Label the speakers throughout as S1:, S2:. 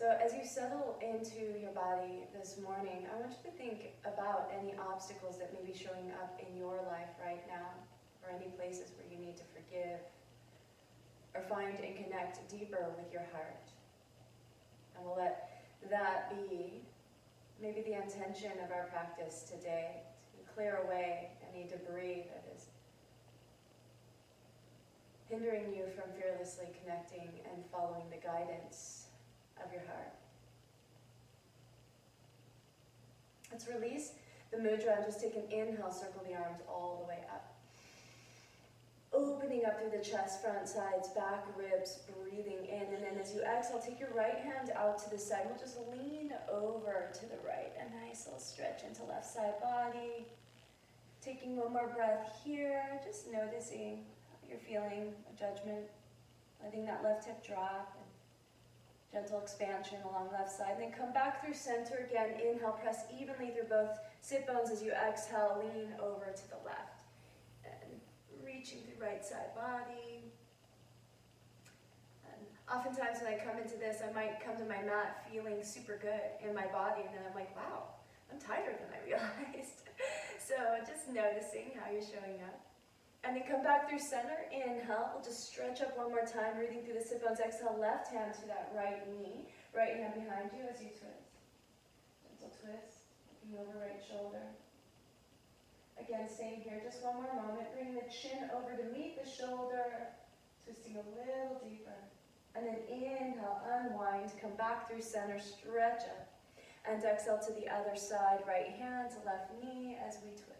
S1: So as you settle into your body this morning, I want you to think about any obstacles that may be showing up in your life right now, or any places where you need to forgive, or find and connect deeper with your heart. And we'll let that be maybe the intention of our practice today, to clear away any debris that is hindering you from fearlessly connecting and following the guidance of your heart. Let's release the mudra and just take an inhale, circle the arms all the way up. Opening up through the chest, front, sides, back, ribs, breathing in. And then as you exhale, take your right hand out to the side. We'll just lean over to the right. A nice little stretch into left side body. Taking one more breath here, just noticing how you're feeling, a judgment. Letting that left hip drop. Gentle expansion along left side. Then come back through center again. Inhale, press evenly through both sit bones. As you exhale, lean over to the left. And reaching through right side body. And oftentimes when I come into this, I might come to my mat feeling super good in my body. And then I'm like, wow, I'm tighter than I realized. So just noticing how you're showing up. And then come back through center, inhale, we'll just stretch up one more time, breathing through the sit bones, exhale, left hand to that right knee, right hand behind you as you twist. Gentle twist, looking over right shoulder. Again, same here, just one more moment, bring the chin over to meet the shoulder, twisting a little deeper. And then inhale, unwind, come back through center, stretch up. And exhale to the other side, right hand to left knee as we twist.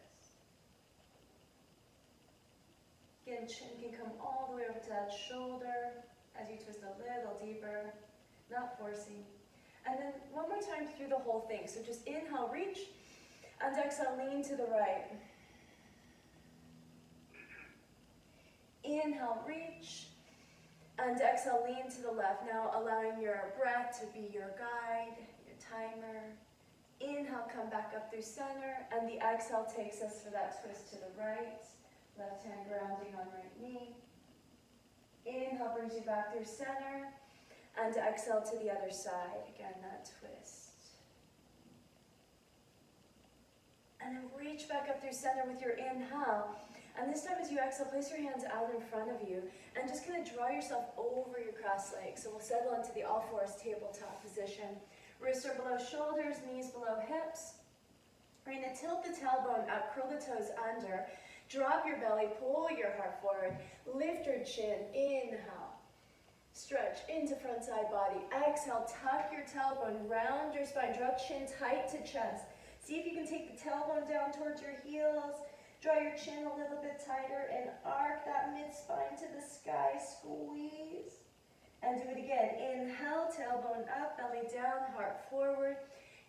S1: Again, chin can come all the way over to that shoulder as you twist a little deeper, not forcing. And then one more time through the whole thing. So just inhale, reach, and exhale, lean to the right. Inhale, reach, and exhale, lean to the left. Now allowing your breath to be your guide, your timer. Inhale, come back up through center, and the exhale takes us for that twist to the right. Left hand grounding on right knee. Inhale brings you back through center. And exhale to the other side. Again, that twist. And then reach back up through center with your inhale. And this time as you exhale, place your hands out in front of you. And just kind of draw yourself over your crossed legs. So we'll settle into the all fours tabletop position. Wrists are below shoulders, knees below hips. We're going to tilt the tailbone up, curl the toes under. Drop your belly, pull your heart forward, lift your chin, inhale, stretch into front side body, exhale, tuck your tailbone, round your spine, draw chin tight to chest. See if you can take the tailbone down towards your heels, draw your chin a little bit tighter and arc that mid-spine to the sky, squeeze. And do it again, inhale, tailbone up, belly down, heart forward.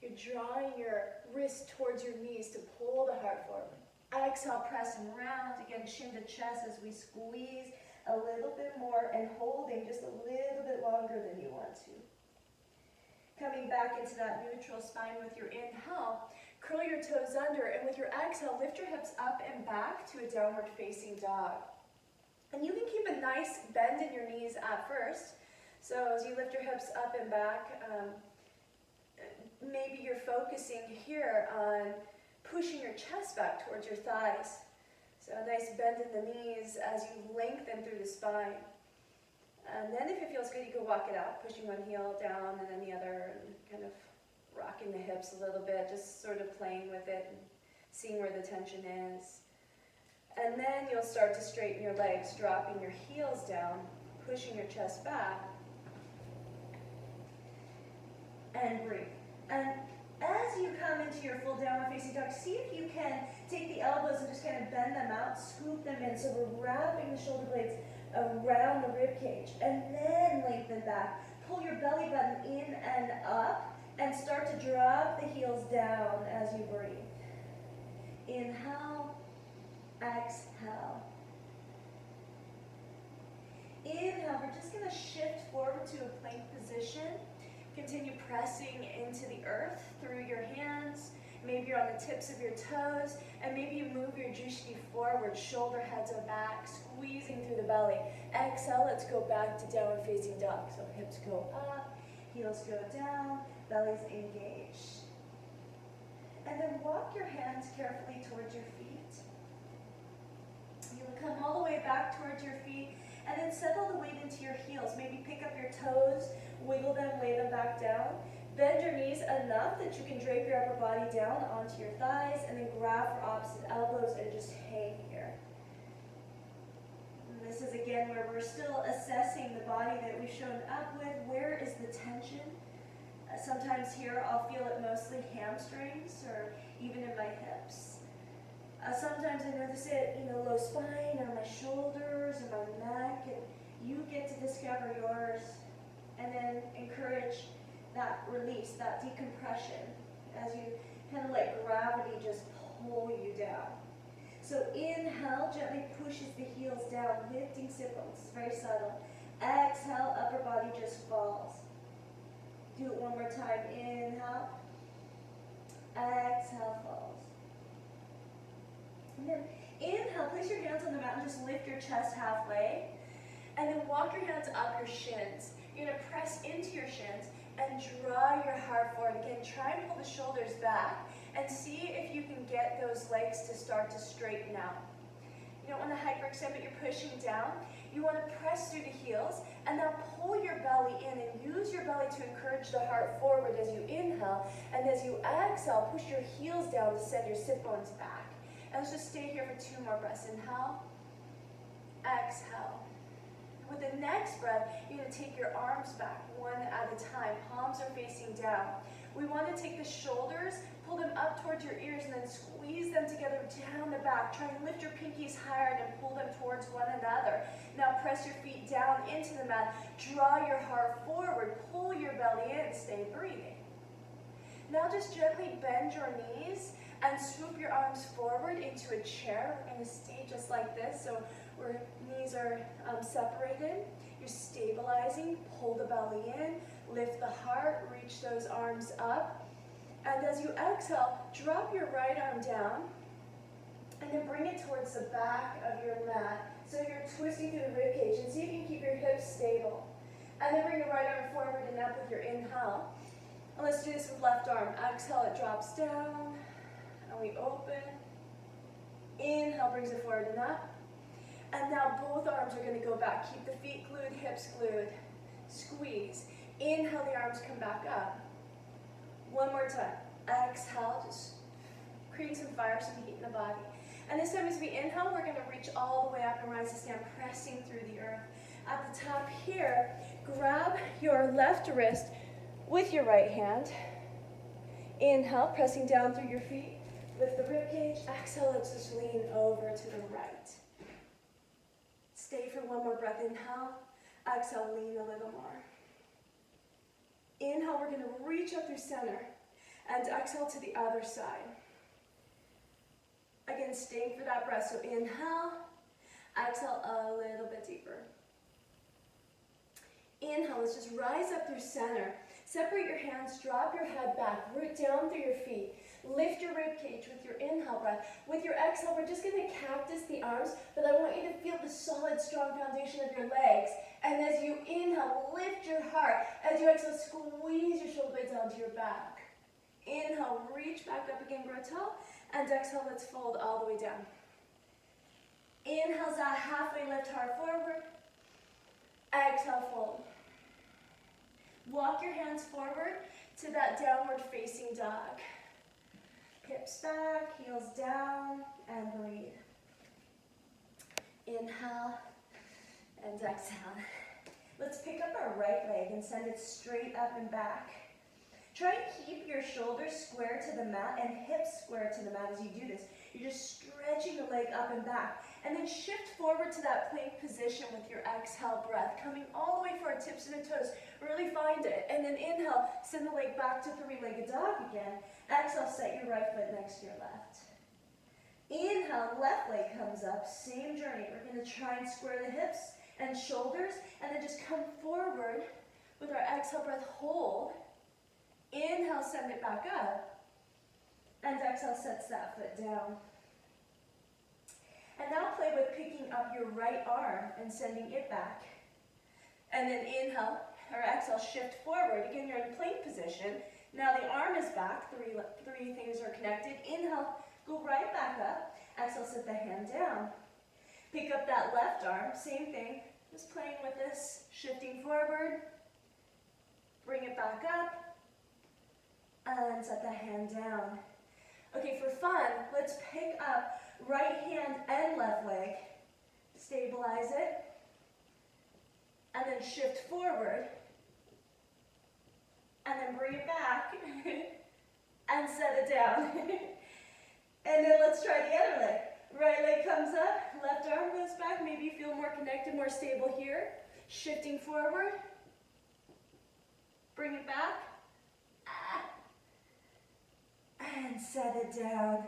S1: You're drawing your wrist towards your knees to pull the heart forward. Exhale, press and round, again, chin to chest as we squeeze a little bit more and holding just a little bit longer than you want to. Coming back into that neutral spine with your inhale, curl your toes under, and with your exhale, lift your hips up and back to a downward facing dog. And you can keep a nice bend in your knees at first. So as you lift your hips up and back, maybe you're focusing here on pushing your chest back towards your thighs. So a nice bend in the knees as you lengthen through the spine. And then if it feels good, you can walk it out, pushing one heel down and then the other, and kind of rocking the hips a little bit, just sort of playing with it and seeing where the tension is. And then you'll start to straighten your legs, dropping your heels down, pushing your chest back, and breathe. And as you come into your full downward facing dog, see if you can take the elbows and just kind of bend them out, scoop them in. So we're wrapping the shoulder blades around the rib cage, and then lengthen back. Pull your belly button in and up, and start to drop the heels down as you breathe. Inhale, exhale. Inhale, we're just going to shift forward to a plank position. Continue pressing into the earth through your hands. Maybe you're on the tips of your toes, and maybe you move your drishti forward, shoulder heads are back, squeezing through the belly. Exhale, let's go back to downward facing dog. So hips go up, Heels go down, belly's engaged. And then walk your hands carefully towards your feet. You'll come all the way back towards your feet, and then settle the weight into your heels. Maybe pick up your toes, wiggle them, lay them back down. Bend your knees enough that you can drape your upper body down onto your thighs, and then grab for opposite elbows and just hang here. And this is again where we're still assessing the body that we've shown up with. Where is the tension? Sometimes here I'll feel it mostly hamstrings or even in my hips. Sometimes I notice it, low spine or my shoulders or my neck, and you get to discover yours, and then encourage that release, that decompression, as you kind of let gravity just pull you down. So inhale, gently pushes the heels down, lifting sit bones. It's very subtle. Exhale, upper body just falls. Do it one more time. Inhale. Exhale, falls. And then inhale, place your hands on the mat and just lift your chest halfway. And then walk your hands up your shins. You're going to press into your shins and draw your heart forward. Again, try and pull the shoulders back and see if you can get those legs to start to straighten out. You don't want to hyperextend, but you're pushing down. You want to press through the heels and now pull your belly in and use your belly to encourage the heart forward as you inhale. And as you exhale, push your heels down to send your sit bones back. And let's just stay here for 2 more breaths. Inhale, exhale. With the next breath, you're going to take your arms back one at a time. Palms are facing down. We want to take the shoulders, pull them up towards your ears, and then squeeze them together down the back. Try and lift your pinkies higher and then pull them towards one another. Now press your feet down into the mat. Draw your heart forward. Pull your belly in. Stay breathing. Now just gently bend your knees and swoop your arms forward into a chair. We're going to stay just like this. So where knees are separated. You're stabilizing. Pull the belly in. Lift the heart. Reach those arms up. And as you exhale, drop your right arm down. And then bring it towards the back of your mat. So you're twisting through the ribcage. And see if you can keep your hips stable. And then bring your right arm forward and up with your inhale. And let's do this with left arm. Exhale, it drops down. And we open. Inhale brings it forward and up. And now both arms are going to go back. Keep the feet glued, hips glued. Squeeze. Inhale, the arms come back up. One more time. Exhale, just create some fire, some heat in the body. And this time as we inhale, we're going to reach all the way up and rise to stand, pressing through the earth. At the top here, grab your left wrist with your right hand. Inhale, pressing down through your feet. Lift the ribcage. Exhale, let's just lean over to the right. Stay for one more breath. Inhale. Exhale, lean a little more. Inhale, we're going to reach up through center. And exhale to the other side. Again, staying for that breath. So inhale. Exhale a little bit deeper. Inhale, let's just rise up through center. Separate your hands, drop your head back, root down through your feet. Lift your ribcage with your inhale breath. With your exhale, we're just going to cactus the arms, but I want you to feel the solid, strong foundation of your legs. And as you inhale, lift your heart. As you exhale, squeeze your shoulder blades onto your back. Inhale, reach back up again, grow tall. And exhale, let's fold all the way down. Inhale, that halfway lift, heart forward. Exhale, fold. Walk your hands forward to that downward facing dog. Hips back, heels down, and breathe. Inhale and exhale. Let's pick up our right leg and send it straight up and back. Try and keep your shoulders square to the mat and hips square to the mat as you do this. You're just stretching the leg up and back. And then shift forward to that plank position with your exhale breath. Coming all the way for our tips and the toes. Really find it. And then inhale, send the leg back to three-legged dog again. Exhale, set your right foot next to your left. Inhale, left leg comes up. Same journey. We're going to try and square the hips and shoulders. And then just come forward with our exhale breath. Hold. Inhale, send it back up. And exhale, sets that foot down. And now play with picking up your right arm and sending it back. And then inhale, or exhale, shift forward. Again, you're in plank position. Now the arm is back, three things are connected. Inhale, go right back up. Exhale, set the hand down. Pick up that left arm, same thing, just playing with this, shifting forward. Bring it back up, and set the hand down. Okay, for fun, let's pick up right hand and left leg, stabilize it, and then shift forward, and then bring it back, and set it down. And then let's try the other leg. Right leg comes up, left arm goes back, maybe you feel more connected, more stable here. Shifting forward, bring it back, and set it down.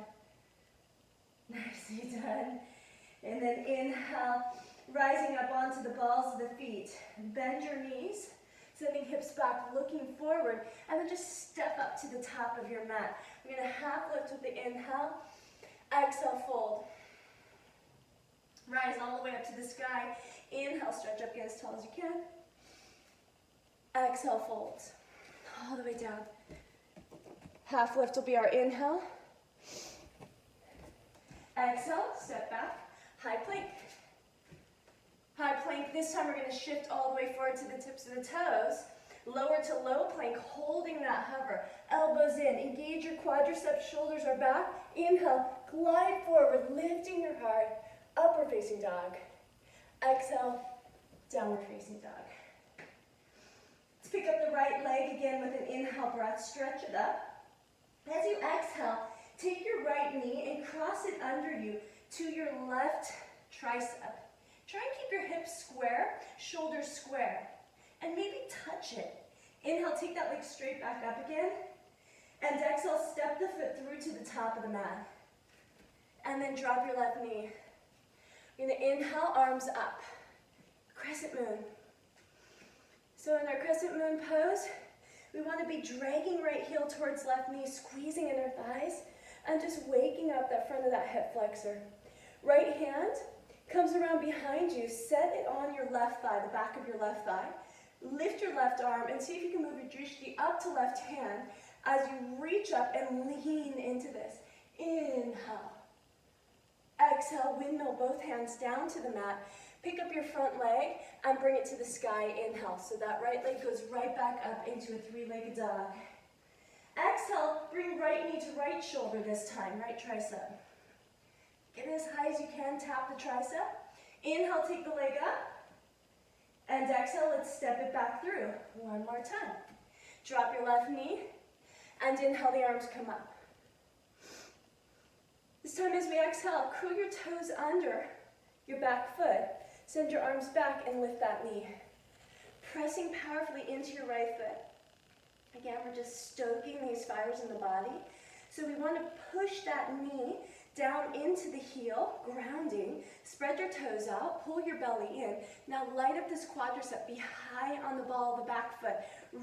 S1: Nicely done. And then inhale, rising up onto the balls of the feet. Bend your knees, sending hips back, looking forward, and then just step up to the top of your mat. We're going to half lift with the inhale, exhale, fold. Rise all the way up to the sky. Inhale, stretch up, get as tall as you can. Exhale, fold. All the way down. Half lift will be our inhale. Exhale, step back, high plank. High plank, this time we're going to shift all the way forward to the tips of the toes. Lower to low plank, holding that hover. Elbows in, engage your quadriceps, shoulders are back. Inhale, glide forward, lifting your heart. Upward facing dog. Exhale, downward facing dog. Let's pick up the right leg again with an inhale breath, stretch it up. As you exhale, take your right knee and cross it under you to your left tricep. Try and keep your hips square, shoulders square, and maybe touch it. Inhale, take that leg straight back up again, and exhale, step the foot through to the top of the mat. And then drop your left knee. You're going to inhale, arms up. Crescent moon. So in our crescent moon pose, we want to be dragging right heel towards left knee, squeezing in our thighs, and just waking up that front of that hip flexor. Right hand comes around behind you, set it on your left thigh, the back of your left thigh. Lift your left arm and see if you can move your drishti up to left hand as you reach up and lean into this. Inhale. Exhale, windmill both hands down to the mat. Pick up your front leg and bring it to the sky. Inhale. So that right leg goes right back up into a three-legged dog. Exhale, bring right knee to right shoulder this time, right tricep. Get as high as you can, tap the tricep. Inhale, take the leg up. And exhale, let's step it back through. One more time. Drop your left knee, and inhale, the arms come up. This time as we exhale, curl your toes under your back foot. Send your arms back and lift that knee. Pressing powerfully into your right foot. Again, we're just stoking these fires in the body. So we want to push that knee down into the heel, grounding. Spread your toes out, pull your belly in. Now light up this quadricep, be high on the ball of the back foot.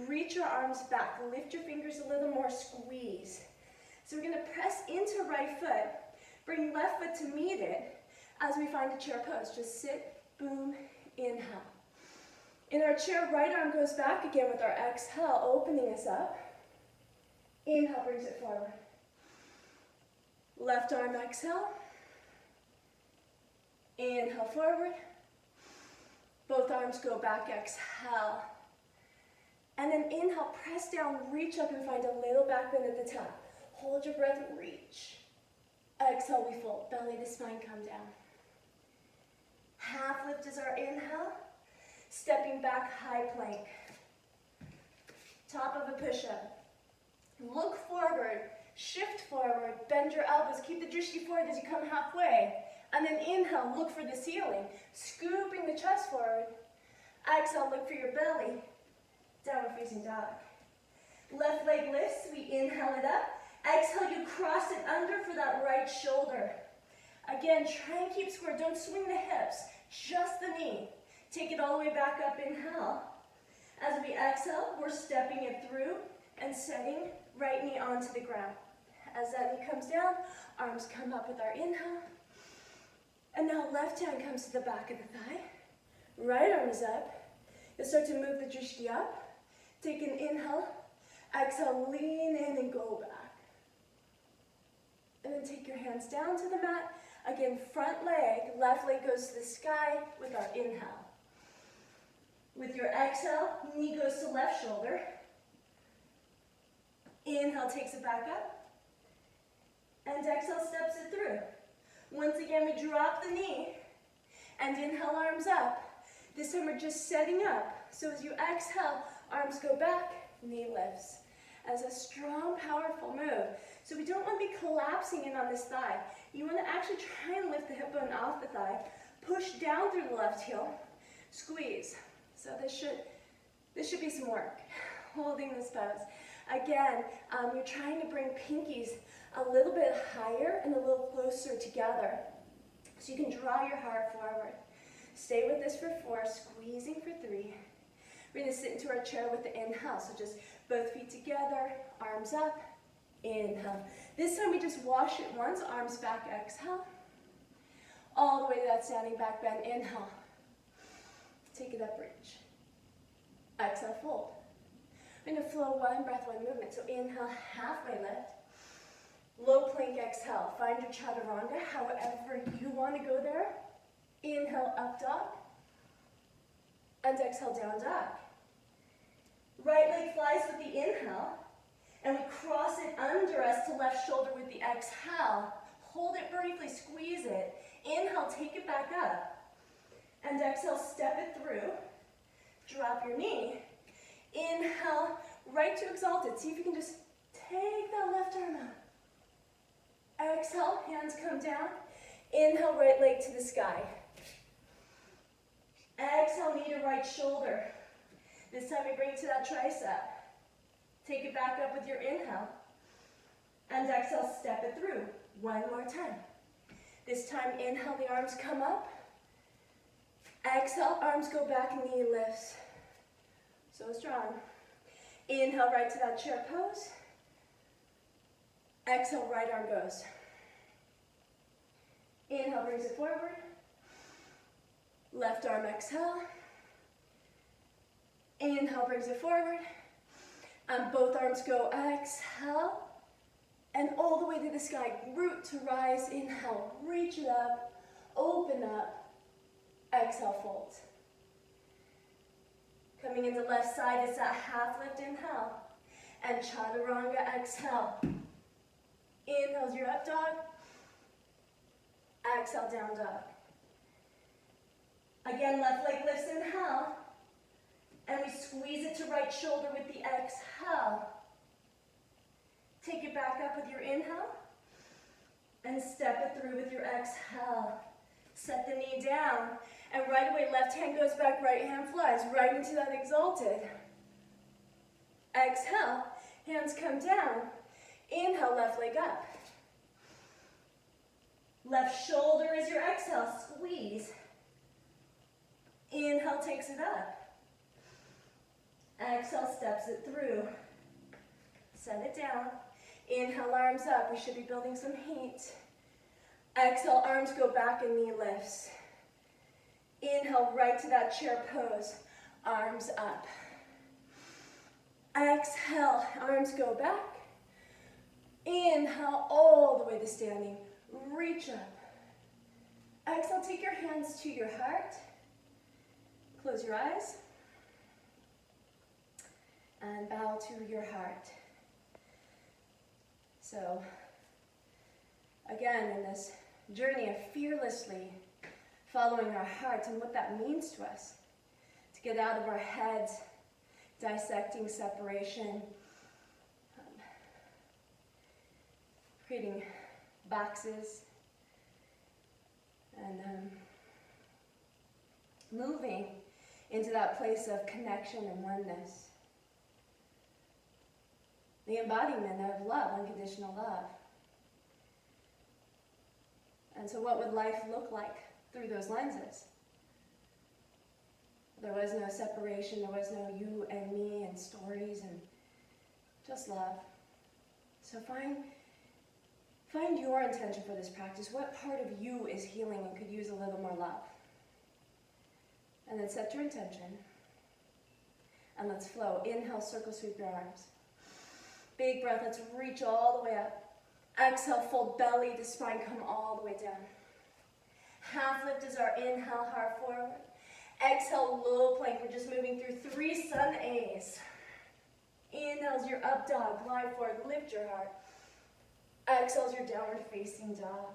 S1: Reach your arms back, lift your fingers a little more, squeeze. So we're going to press into right foot, bring left foot to meet it as we find a chair pose. Just sit, boom, inhale. In our chair, right arm goes back again with our exhale, opening us up. Inhale brings it forward. Left arm exhale. Inhale forward. Both arms go back, exhale. And then inhale, press down, reach up and find a little back bend at the top. Hold your breath, reach. Exhale, we fold. Belly to spine, come down. Half lift is our inhale. Stepping back, high plank. Top of a push-up. Look forward, shift forward, bend your elbows, keep the drishti forward as you come halfway. And then inhale, look for the ceiling, scooping the chest forward. Exhale, look for your belly. Downward facing dog. Left leg lifts, we inhale it up. Exhale, you cross it under for that right shoulder. Again, try and keep square, don't swing the hips, just the knee. Take it all the way back up, inhale. As we exhale, we're stepping it through and setting right knee onto the ground. As that knee comes down, arms come up with our inhale. And now left hand comes to the back of the thigh. Right arm is up. You'll start to move the drishti up. Take an inhale. Exhale, lean in and go back. And then take your hands down to the mat. Again, front leg, left leg goes to the sky with our inhale. With your exhale, knee goes to left shoulder. Inhale takes it back up. And exhale steps it through. Once again, we drop the knee and inhale, arms up. This time we're just setting up. So as you exhale, arms go back, knee lifts. As a strong, powerful move. So we don't want to be collapsing in on this thigh. You want to actually try and lift the hip bone off the thigh. Push down through the left heel. Squeeze. So this should be some work. Holding this pose. Again, you're trying to bring pinkies a little bit higher and a little closer together. So you can draw your heart forward. Stay with this for 4, squeezing for 3. We're going to sit into our chair with the inhale. So just both feet together, arms up, inhale. This time we just wash it once, arms back, exhale. All the way to that standing back bend, inhale. Take it up, reach. Exhale, fold. We're going to flow one breath, one movement. So inhale, halfway lift. Low plank, exhale. Find your chaturanga, however you want to go there. Inhale, up dog. And exhale, down dog. Right leg flies with the inhale. And we cross it under us to left shoulder with the exhale. Hold it briefly, squeeze it. Inhale, take it back up. And exhale, step it through. Drop your knee. Inhale, right to exalted. See if you can just take that left arm out. Exhale, hands come down. Inhale, right leg to the sky. Exhale, knee to right shoulder. This time we bring it to that tricep. Take it back up with your inhale. And exhale, step it through. One more time. This time, inhale, the arms come up. Exhale, arms go back, knee lifts. So strong. Inhale, right to that chair pose. Exhale, right arm goes. Inhale, brings it forward. Left arm, exhale. Inhale, brings it forward. And both arms go, exhale. And all the way to the sky, root to rise, inhale, reach it up, open up, exhale, fold. Coming into left side, it's that half lift, inhale. And chaturanga, exhale. Inhale's your up dog. Exhale, down dog. Again, left leg lifts, inhale. And we squeeze it to right shoulder with the exhale. Take it back up with your inhale. And step it through with your exhale. Set the knee down. And right away, left hand goes back, right hand flies right into that exalted. Exhale, hands come down. Inhale, left leg up. Left shoulder is your exhale, squeeze. Inhale takes it up. Exhale steps it through. Set it down. Inhale, arms up. We should be building some heat. Exhale, arms go back and knee lifts. Inhale, right to that chair pose. Arms up. Exhale, arms go back. Inhale, all the way to standing. Reach up. Exhale, take your hands to your heart. Close your eyes. And bow to your heart. So, again, in this journey of fearlessly following our hearts and what that means to us, to get out of our heads, dissecting separation, creating boxes, and moving into that place of connection and oneness. The embodiment of love, unconditional love. And so what would life look like through those lenses? There was no separation, there was no you and me and stories and just love. So find your intention for this practice. What part of you is healing and could use a little more love? And then set your intention. And let's flow. Inhale, circle sweep your arms. Big breath, let's reach all the way up. Exhale, fold belly to spine, come all the way down. Half lift is our inhale, heart forward. Exhale, low plank. We're just moving through 3 sun A's. Inhale is your up dog, glide forward, lift your heart. Exhale is your downward facing dog.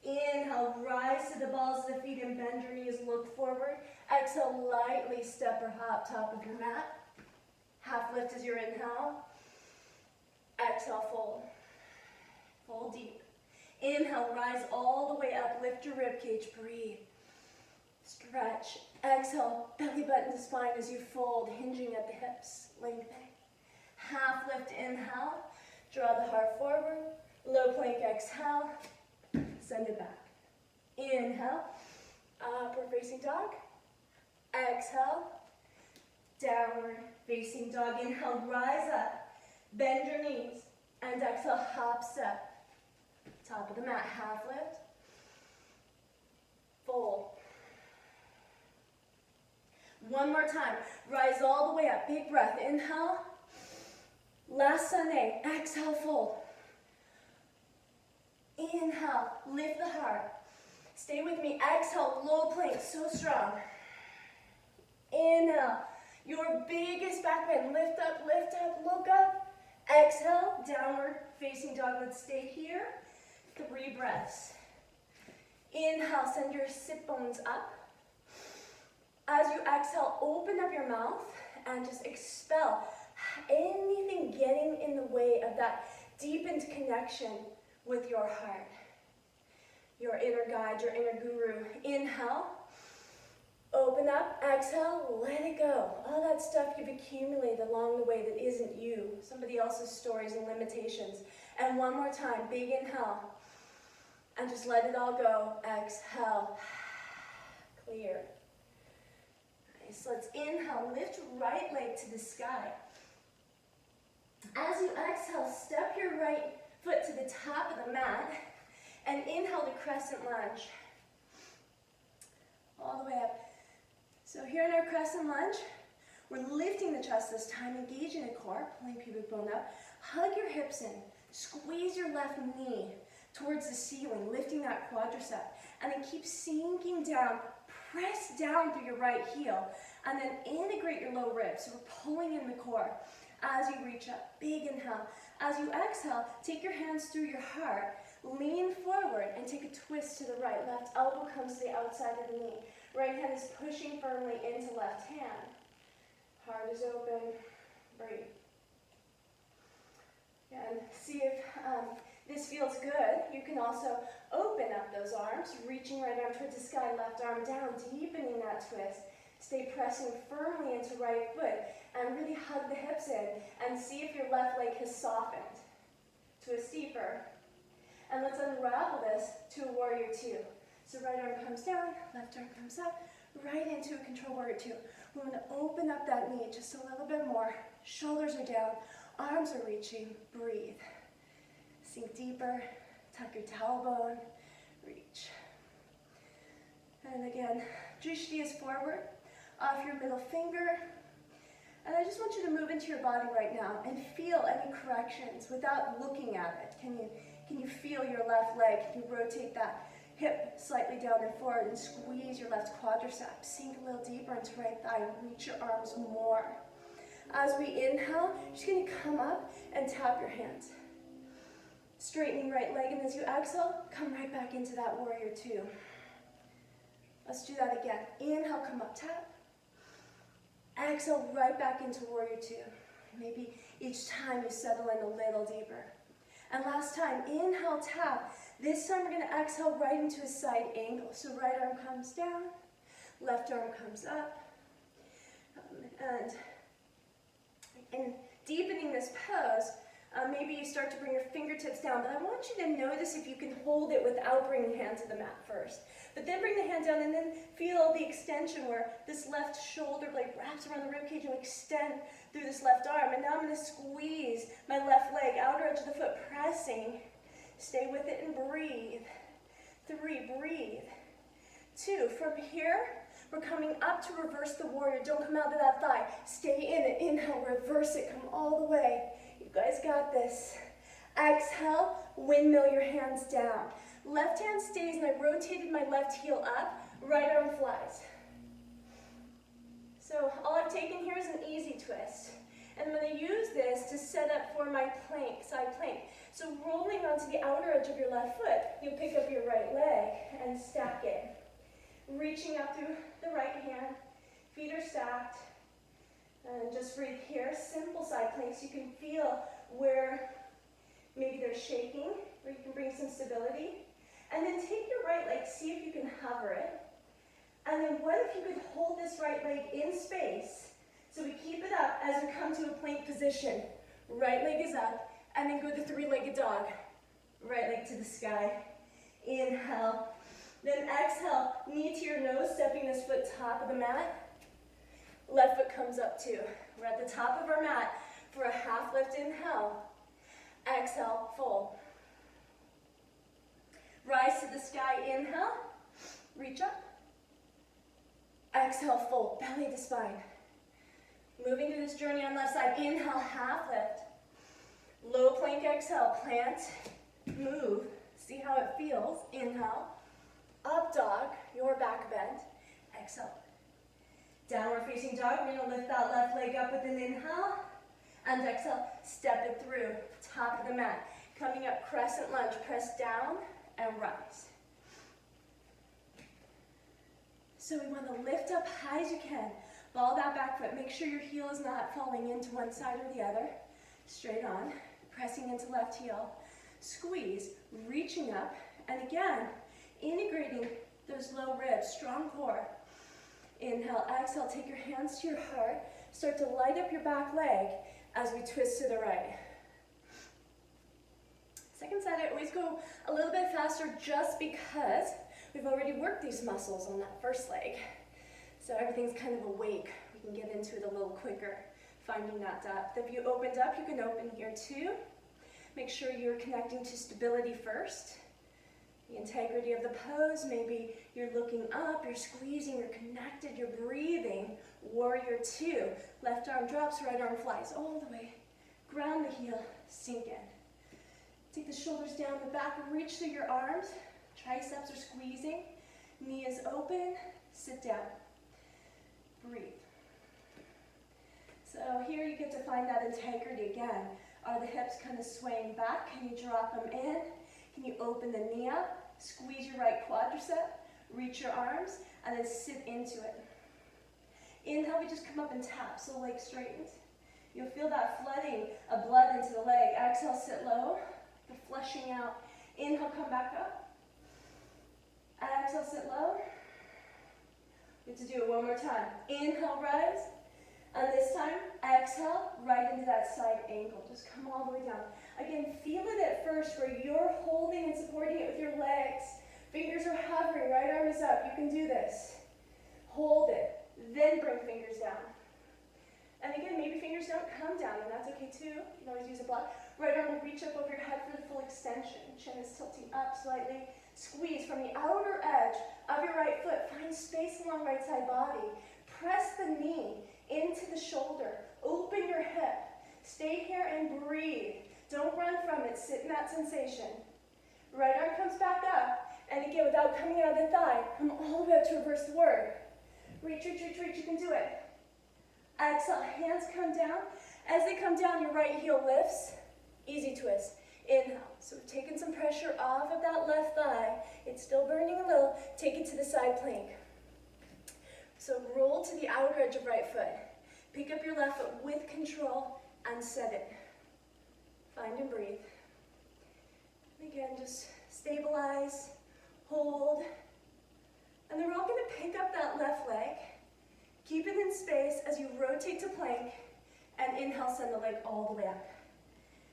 S1: Inhale, rise to the balls of the feet and bend your knees, look forward. Exhale, lightly step or hop top of your mat. Half lift is your inhale. Exhale, fold. Fold deep. Inhale, rise all the way up, lift your rib cage, breathe. Stretch. Exhale, belly button to spine as you fold, hinging at the hips, lengthening. Half lift, inhale, draw the heart forward. Low plank, exhale, send it back. Inhale, upward facing dog. Exhale, downward facing dog. Inhale, rise up, bend your knees, and exhale, hop step. Top of the mat, half lift. Fold. One more time. Rise all the way up. Big breath. Inhale. Last Sunday. Exhale, fold. Inhale. Lift the heart. Stay with me. Exhale, low plank. So strong. Inhale. Your biggest back bend. Lift up, look up. Exhale, downward facing dog. Let's stay here. 3 breaths. Inhale, send your sit bones up. As you exhale, open up your mouth and just expel anything getting in the way of that deepened connection with your heart, your inner guide, your inner guru. Inhale, open up, exhale, let it go. All that stuff you've accumulated along the way that isn't you, somebody else's stories and limitations. And one more time, big inhale. And just let it all go. Exhale. Clear. Nice. Let's inhale. Lift right leg to the sky. As you exhale, step your right foot to the top of the mat. And inhale to crescent lunge. All the way up. So here in our crescent lunge, we're lifting the chest this time, engaging the core, pulling pubic bone up. Hug your hips in. Squeeze your left knee towards the ceiling, lifting that quadricep. And then keep sinking down. Press down through your right heel. And then integrate your low ribs. So we're pulling in the core as you reach up. Big inhale. As you exhale, take your hands through your heart. Lean forward and take a twist to the right. Left elbow comes to the outside of the knee. Right hand is pushing firmly into left hand. Heart is open. Breathe. And see if this feels good. You can also open up those arms, reaching right arm towards the sky, left arm down, deepening that twist. Stay pressing firmly into right foot and really hug the hips in and see if your left leg has softened to a steeper. And let's unravel this to a warrior two. So right arm comes down, left arm comes up, right into a control warrior two. We're going to open up that knee just a little bit more. Shoulders are down, arms are reaching, breathe. Sink deeper, tuck your tailbone, reach. And again, drishti is forward, off your middle finger. And I just want you to move into your body right now and feel any corrections without looking at it. Can you feel your left leg? Can you rotate that hip slightly down and forward and squeeze your left quadricep? Sink a little deeper into right thigh, reach your arms more. As we inhale, you're just going to come up and tap your hands. Straightening right leg, and as you exhale, come right back into that warrior two. Let's do that again. Inhale, come up, tap. Exhale, right back into warrior two. Maybe each time you settle in a little deeper. And last time, inhale, tap. This time we're going to exhale right into a side angle. So right arm comes down, left arm comes up. And deepening this pose, maybe you start to bring your fingertips down, but I want you to notice if you can hold it without bringing the hand to the mat first. But then bring the hand down and then feel the extension where this left shoulder blade wraps around the rib cage and we extend through this left arm. And now I'm going to squeeze my left leg, outer edge of the foot, pressing. Stay with it and breathe. 3, breathe. 2, from here, we're coming up to reverse the warrior. Don't come out of that thigh. Stay reverse it, come all the way. You guys got this. Exhale, windmill your hands down. Left hand stays, and I rotated my left heel up, right arm flies. So all I've taken here is an easy twist. And I'm going to use this to set up for my plank, side plank. So rolling onto the outer edge of your left foot, you'll pick up your right leg and stack it. Reaching up through the right hand, feet are stacked. And just breathe here, simple side planks. You can feel where maybe they're shaking, where you can bring some stability. And then take your right leg, see if you can hover it. And then what if you could hold this right leg in space, so we keep it up as we come to a plank position. Right leg is up, and then go to three-legged dog. Right leg to the sky. Inhale. Then exhale, knee to your nose, stepping this foot top of the mat. Left foot comes up too. We're at the top of our mat for a half lift inhale. Exhale, fold. Rise to the sky, inhale. Reach up. Exhale, fold, belly to spine. Moving through this journey on left side, inhale, half lift. Low plank, exhale, plant, move. See how it feels, inhale. Up dog, your back bend, exhale. Downward facing dog, we're gonna lift that left leg up with an inhale, and exhale, step it through, top of the mat. Coming up, crescent lunge, press down and rise. So we want to lift up high as you can. Ball that back foot. Make sure your heel is not falling into one side or the other. Straight on. Pressing into left heel. Squeeze. Reaching up. And again, integrating those low ribs. Strong core. Inhale, exhale. Take your hands to your heart. Start to light up your back leg as we twist to the right. Second side, I always go a little bit faster just because we've already worked these muscles on that first leg. So everything's kind of awake. We can get into it a little quicker, finding that depth. If you opened up, you can open here too. Make sure you're connecting to stability first. The integrity of the pose, maybe you're looking up, you're squeezing, you're connected, you're breathing. Warrior two. Left arm drops, right arm flies all the way. Ground the heel, sink in. Take the shoulders down the back, reach through your arms. Triceps are squeezing, knee is open, sit down, breathe. So here you get to find that integrity again. Are the hips kind of swaying back? Can you drop them in? Can you open the knee up? Squeeze your right quadricep, reach your arms, and then sit into it. Inhale, we just come up and tap, so leg straightened. You'll feel that flooding of blood into the leg. Exhale, sit low, the flushing out. Inhale, come back up. Exhale, sit low. Good to do it one more time. Inhale, rise. And this time, exhale, right into that side angle. Just come all the way down. Again, feel it at first where you're holding and supporting it with your legs. Fingers are hovering, right arm is up. You can do this. Hold it, then bring fingers down. And again, maybe fingers don't come down, and that's okay too. You can always use a block. Right arm will reach up over your head for the full extension. Chin is tilting up slightly. Squeeze from the outer edge of your right foot. Find space along right side body. Press the knee into the shoulder. Open your hip. Stay here and breathe. Don't run from it. Sit in that sensation. Right arm comes back up. And again, without coming out of the thigh, come all the way up to reverse the word. Reach, reach, reach, reach. You can do it. Exhale. Hands come down. As they come down, your right heel lifts. Easy twist. Inhale. So we've taken some pressure off of that left thigh. It's still burning a little. Take it to the side plank. So roll to the outer edge of right foot. Pick up your left foot with control and set it. Find and breathe. Again, just stabilize, hold. And then we're all going to pick up that left leg. Keep it in space as you rotate to plank. And inhale, send the leg all the way up.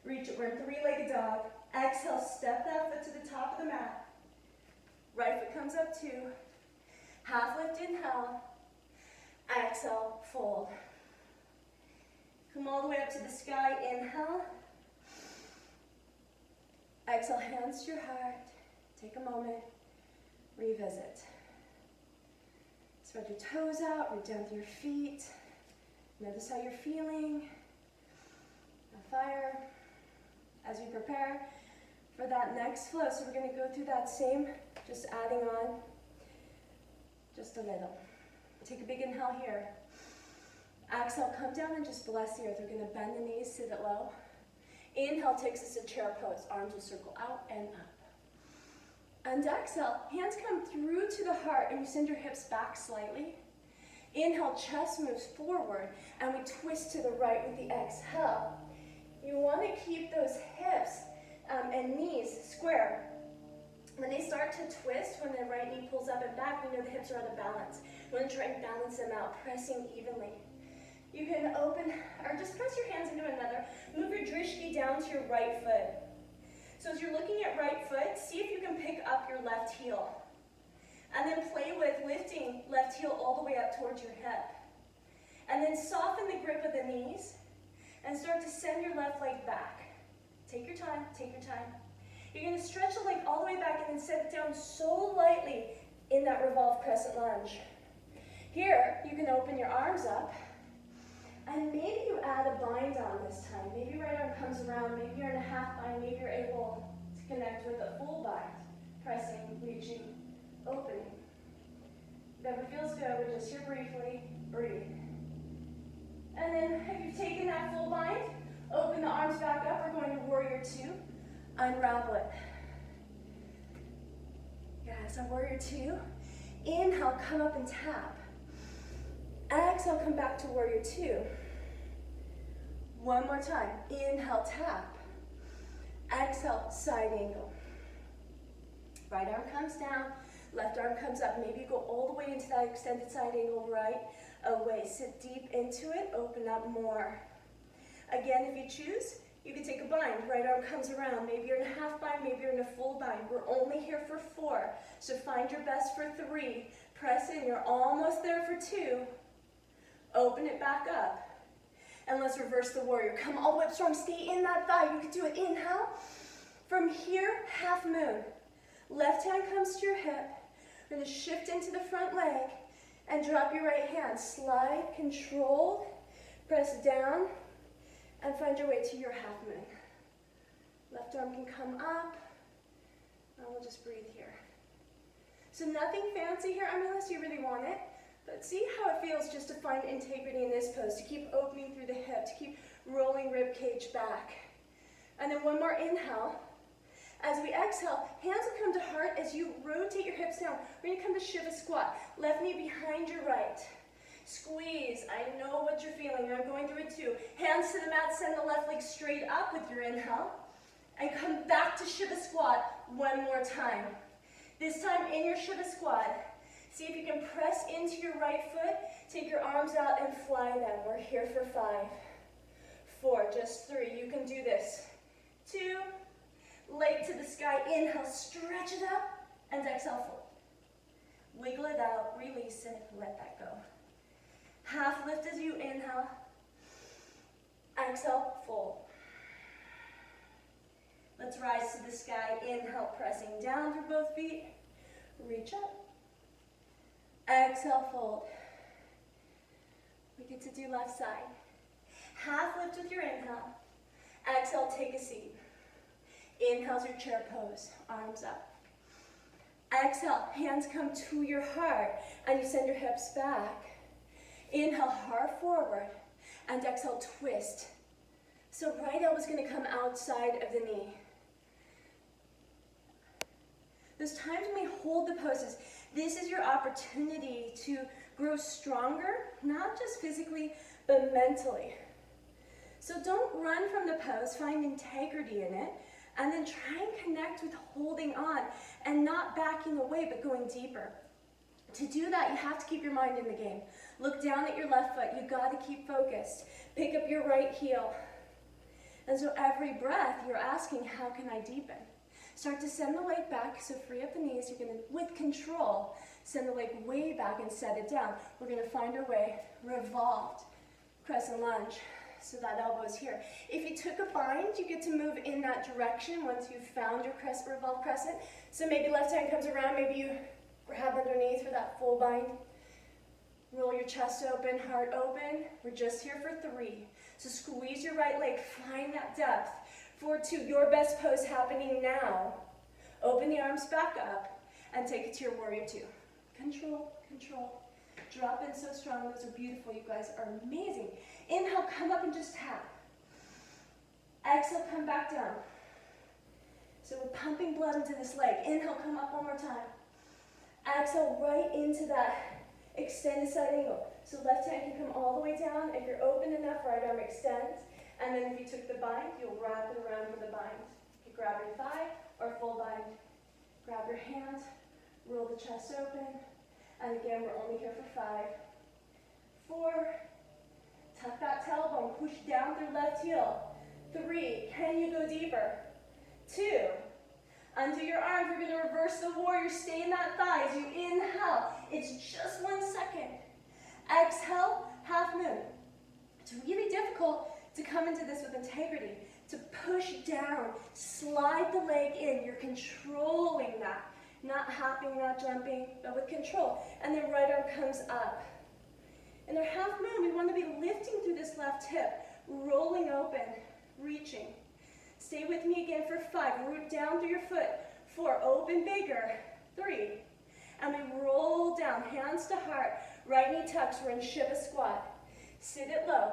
S1: Reach it. We're in three-legged dog. Exhale, step that foot to the top of the mat. Right foot comes up too. Half lift, inhale. Exhale, fold. Come all the way up to the sky, inhale. Exhale, hands to your heart. Take a moment, revisit. Spread your toes out, root down through your feet. Notice how you're feeling. A fire as we prepare for that next flow. So we're going to go through that same, just adding on just a little. Take a big inhale here. Exhale, come down and just bless the earth. We're going to bend the knees, sit it low. Inhale takes us to chair pose. Arms will circle out and up. And exhale, hands come through to the heart and you send your hips back slightly. Inhale, chest moves forward and we twist to the right with the exhale. You want to keep those hips and knees square. When they start to twist, when the right knee pulls up and back, we know the hips are out of balance. We want to try and balance them out, pressing evenly. You can open, or just press your hands into another. Move your drishti down to your right foot. So as you're looking at right foot, see if you can pick up your left heel. And then play with lifting left heel all the way up towards your hip. And then soften the grip of the knees and start to send your left leg back. Take your time, take your time. You're going to stretch the leg all the way back and then set it down so lightly in that revolved crescent lunge. Here, you can open your arms up. And maybe you add a bind on this time. Maybe right arm comes around, maybe you're in a half bind, maybe you're able to connect with a full bind. Pressing, reaching, opening. Whatever feels good, we're just here briefly, breathe. And then if you've taken that full bind, open the arms back up. We're going to warrior two, unravel it. Yes, on warrior two. Inhale, come up and tap. Exhale, come back to warrior two. One more time. Inhale, tap. Exhale, side angle. Right arm comes down, left arm comes up. Maybe you go all the way into that extended side angle, right away. Sit deep into it, open up more. Again, if you choose, you can take a bind. Right arm comes around. Maybe you're in a half bind, maybe you're in a full bind. We're only here for 4, so find your best for 3. Press in, you're almost there for 2. Open it back up. And let's reverse the warrior. Come all the way up strong. Stay in that thigh. You can do it. Inhale. From here, half moon. Left hand comes to your hip. We're going to shift into the front leg and drop your right hand. Slide, controlled. Press down and find your way to your half moon. Left arm can come up. And we'll just breathe here. So nothing fancy here, unless you really want it. But see how it feels just to find integrity in this pose, to keep opening through the hip, to keep rolling rib cage back. And then one more inhale. As we exhale, hands will come to heart as you rotate your hips down. We're going to come to Shiva squat. Left knee behind your right. Squeeze. I know what you're feeling. I'm going through it too. Hands to the mat. Send the left leg straight up with your inhale. And come back to Shiva squat one more time. This time in your Shiva squat. See if you can press into your right foot, take your arms out and fly them. We're here for 5, 4, just 3. You can do this. 2, leg to the sky. Inhale, stretch it up, and exhale, fold. Wiggle it out, release it, let that go. Half lift as you inhale. Exhale, fold. Let's rise to the sky. Inhale, pressing down through both feet. Reach up. Exhale, fold. We get to do left side. Half lift with your inhale. Exhale, take a seat. Inhale's your chair pose, arms up. Exhale, hands come to your heart, and you send your hips back. Inhale, heart forward, and exhale, twist. So right elbow's going to come outside of the knee. There's times when we hold the poses. This is your opportunity to grow stronger, not just physically, but mentally. So don't run from the pose, find integrity in it, and then try and connect with holding on and not backing away, but going deeper. To do that, you have to keep your mind in the game. Look down at your left foot. You've got to keep focused. Pick up your right heel. And so every breath, you're asking, how can I deepen? Start to send the leg back, so free up the knees. You're going to, with control, send the leg way back and set it down. We're going to find our way revolved crescent lunge, so that elbow is here. If you took a bind, you get to move in that direction once you've found your revolved crescent. So maybe left hand comes around, maybe you grab underneath for that full bind. Roll your chest open, heart open. We're just here for 3. So squeeze your right leg, find that depth. For 2, your best pose happening now. Open the arms back up and take it to your warrior 2. Control, control. Drop in so strong. Those are beautiful. You guys are amazing. Inhale, come up and just tap. Exhale, come back down. So we're pumping blood into this leg. Inhale, come up one more time. Exhale, right into that extended side angle. So left hand can come all the way down. If you're open enough, right arm extends. And then if you took the bind, you'll wrap it around for the bind. You grab your thigh or full bind. Grab your hand, roll the chest open. And again, we're only here for 5, 4, tuck that tailbone, push down through left heel. 3, can you go deeper? 2, undo your arms, we're gonna reverse the warrior, stay in that thigh as you inhale. It's just 1 second. Exhale, half moon. It's really difficult to come into this with integrity, to push down, slide the leg in. You're controlling that. Not hopping, not jumping, but with control. And then right arm comes up. In our half moon, we want to be lifting through this left hip, rolling open, reaching. Stay with me again for 5. Root down through your foot. 4, open bigger. 3, and we roll down, hands to heart. Right knee tucks, we're in Shiva squat. Sit it low.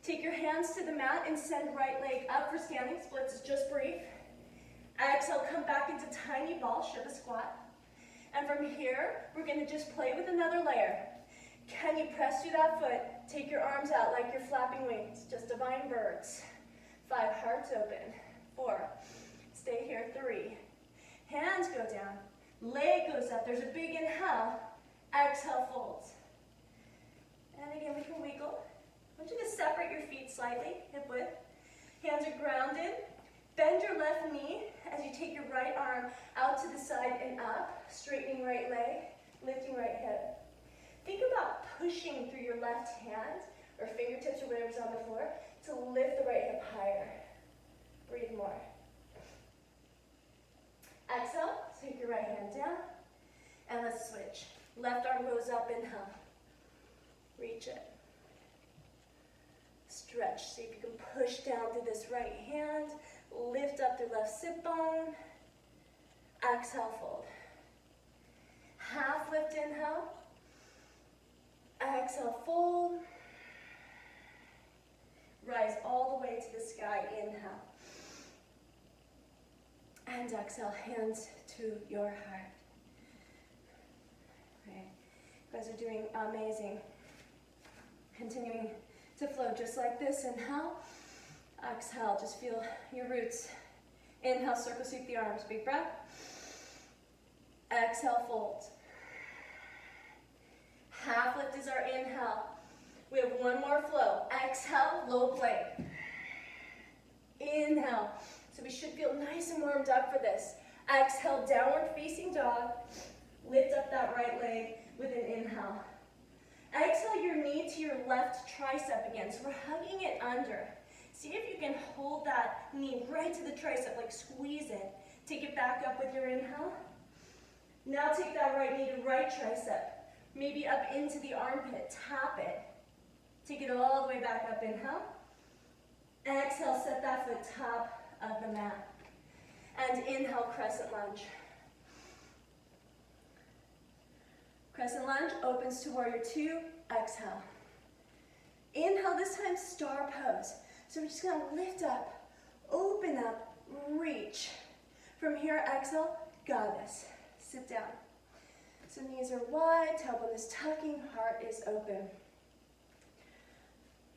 S1: Take your hands to the mat and send right leg up for standing splits, just brief. Exhale, come back into tiny ball, Shiva squat. And from here, we're gonna just play with another layer. Can you press through that foot? Take your arms out like you're flapping wings, just divine birds. 5, hearts open. 4, stay here. 3, hands go down. Leg goes up, there's a big inhale. Exhale, folds. And again, we can wiggle. I want you to separate your feet slightly, hip width. Hands are grounded. Bend your left knee as you take your right arm out to the side and up, straightening right leg, lifting right hip. Think about pushing through your left hand or fingertips or whatever's on the floor to lift the right hip higher. Breathe more. Exhale, take your right hand down, and let's switch. Left arm goes up, inhale. Reach it. Stretch, see if you can push down through this right hand. Lift up through left sit bone. Exhale, fold. Half lift, inhale. Exhale, fold. Rise all the way to the sky, inhale. And exhale, hands to your heart. Okay. You guys are doing amazing. Continuing to flow just like this, inhale. Exhale, just feel your roots. Inhale, circle sweep the arms, big breath. Exhale, fold. Half lift is our inhale. We have one more flow. Exhale, low plank. Inhale. So we should feel nice and warmed up for this. Exhale, downward facing dog. Lift up that right leg with an inhale. Exhale your knee to your left tricep again. So we're hugging it under. See if you can hold that knee right to the tricep, like squeeze it. Take it back up with your inhale. Now take that right knee to right tricep. Maybe up into the armpit, tap it. Take it all the way back up, inhale. Exhale, set that foot top of the mat. And inhale, crescent lunge. Crescent lunge opens to warrior 2, exhale. Inhale, this time star pose. So we're just gonna lift up, open up, reach. From here, exhale, goddess. Sit down. So knees are wide, tailbone is tucking, heart is open.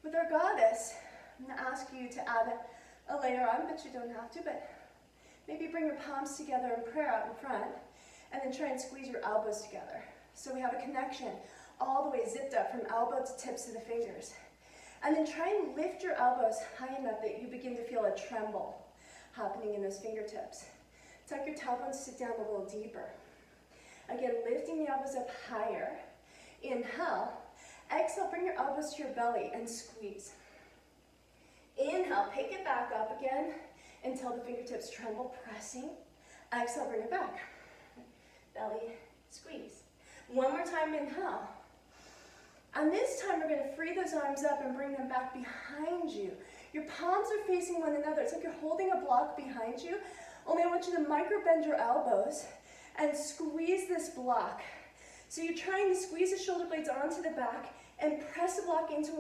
S1: With our goddess, I'm gonna ask you to add a layer on, but you don't have to, but maybe bring your palms together in prayer out in front, and then try and squeeze your elbows together. So we have a connection all the way zipped up from elbow to tips of the fingers. And then try and lift your elbows high enough that you begin to feel a tremble happening in those fingertips. Tuck your tailbones, sit down a little deeper. Again, lifting the elbows up higher. Inhale. Exhale, bring your elbows to your belly and squeeze. Inhale, pick it back up again until the fingertips tremble, pressing. Exhale, bring it back. Belly, squeeze. One more time, inhale. And this time we're going to free those arms up and bring them back behind you. Your palms are facing one another. It's like you're holding a block behind you. Only I want you to micro bend your elbows and squeeze this block. So you're trying to squeeze the shoulder blades onto the back and press the block into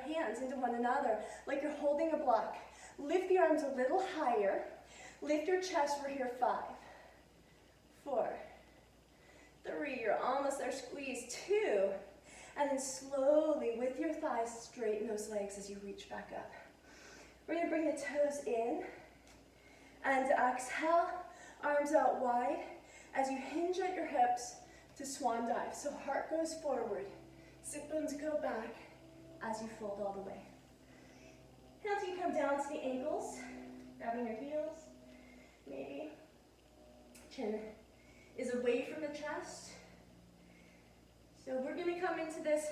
S1: hands into one another, like you're holding a block. Lift the arms a little higher. Lift your chest. We're here. 5, 4, 3. You're almost there. Squeeze. 2. And then slowly, with your thighs, straighten those legs as you reach back up. We're going to bring the toes in. And exhale, arms out wide as you hinge at your hips to swan dive. So heart goes forward, sit bones go back as you fold all the way. Hands can come down to the ankles, grabbing your heels, maybe. Chin is away from the chest. So we're going to come into this.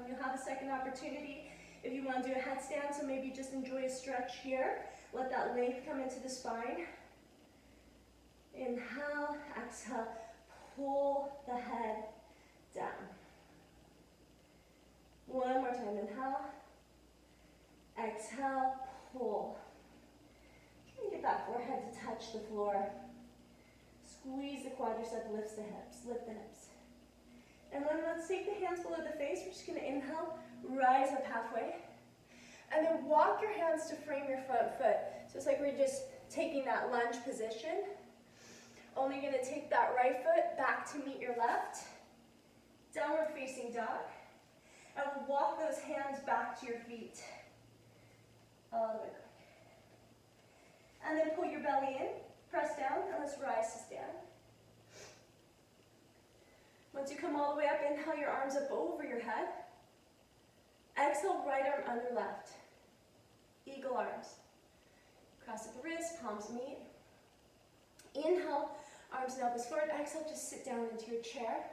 S1: You'll have a second opportunity if you want to do a headstand, so maybe just enjoy a stretch here. Let that length come into the spine. Inhale, exhale, pull the head down. One more time, inhale, exhale, pull. Try to get that forehead to touch the floor. Squeeze the quadricep, lifts the hips, lift the hips. And then let's take the hands below the face. We're just going to inhale, rise up halfway. And then walk your hands to frame your front foot. So it's like we're just taking that lunge position. Only going to take that right foot back to meet your left. Downward facing dog. And we'll walk those hands back to your feet. All the way back. And then pull your belly in, press down, and let's rise to stand. Once you come all the way up, inhale your arms up over your head. Exhale, right arm under left. Eagle arms. Cross at the wrist, palms meet. Inhale, arms and elbows forward. Exhale, just sit down into your chair.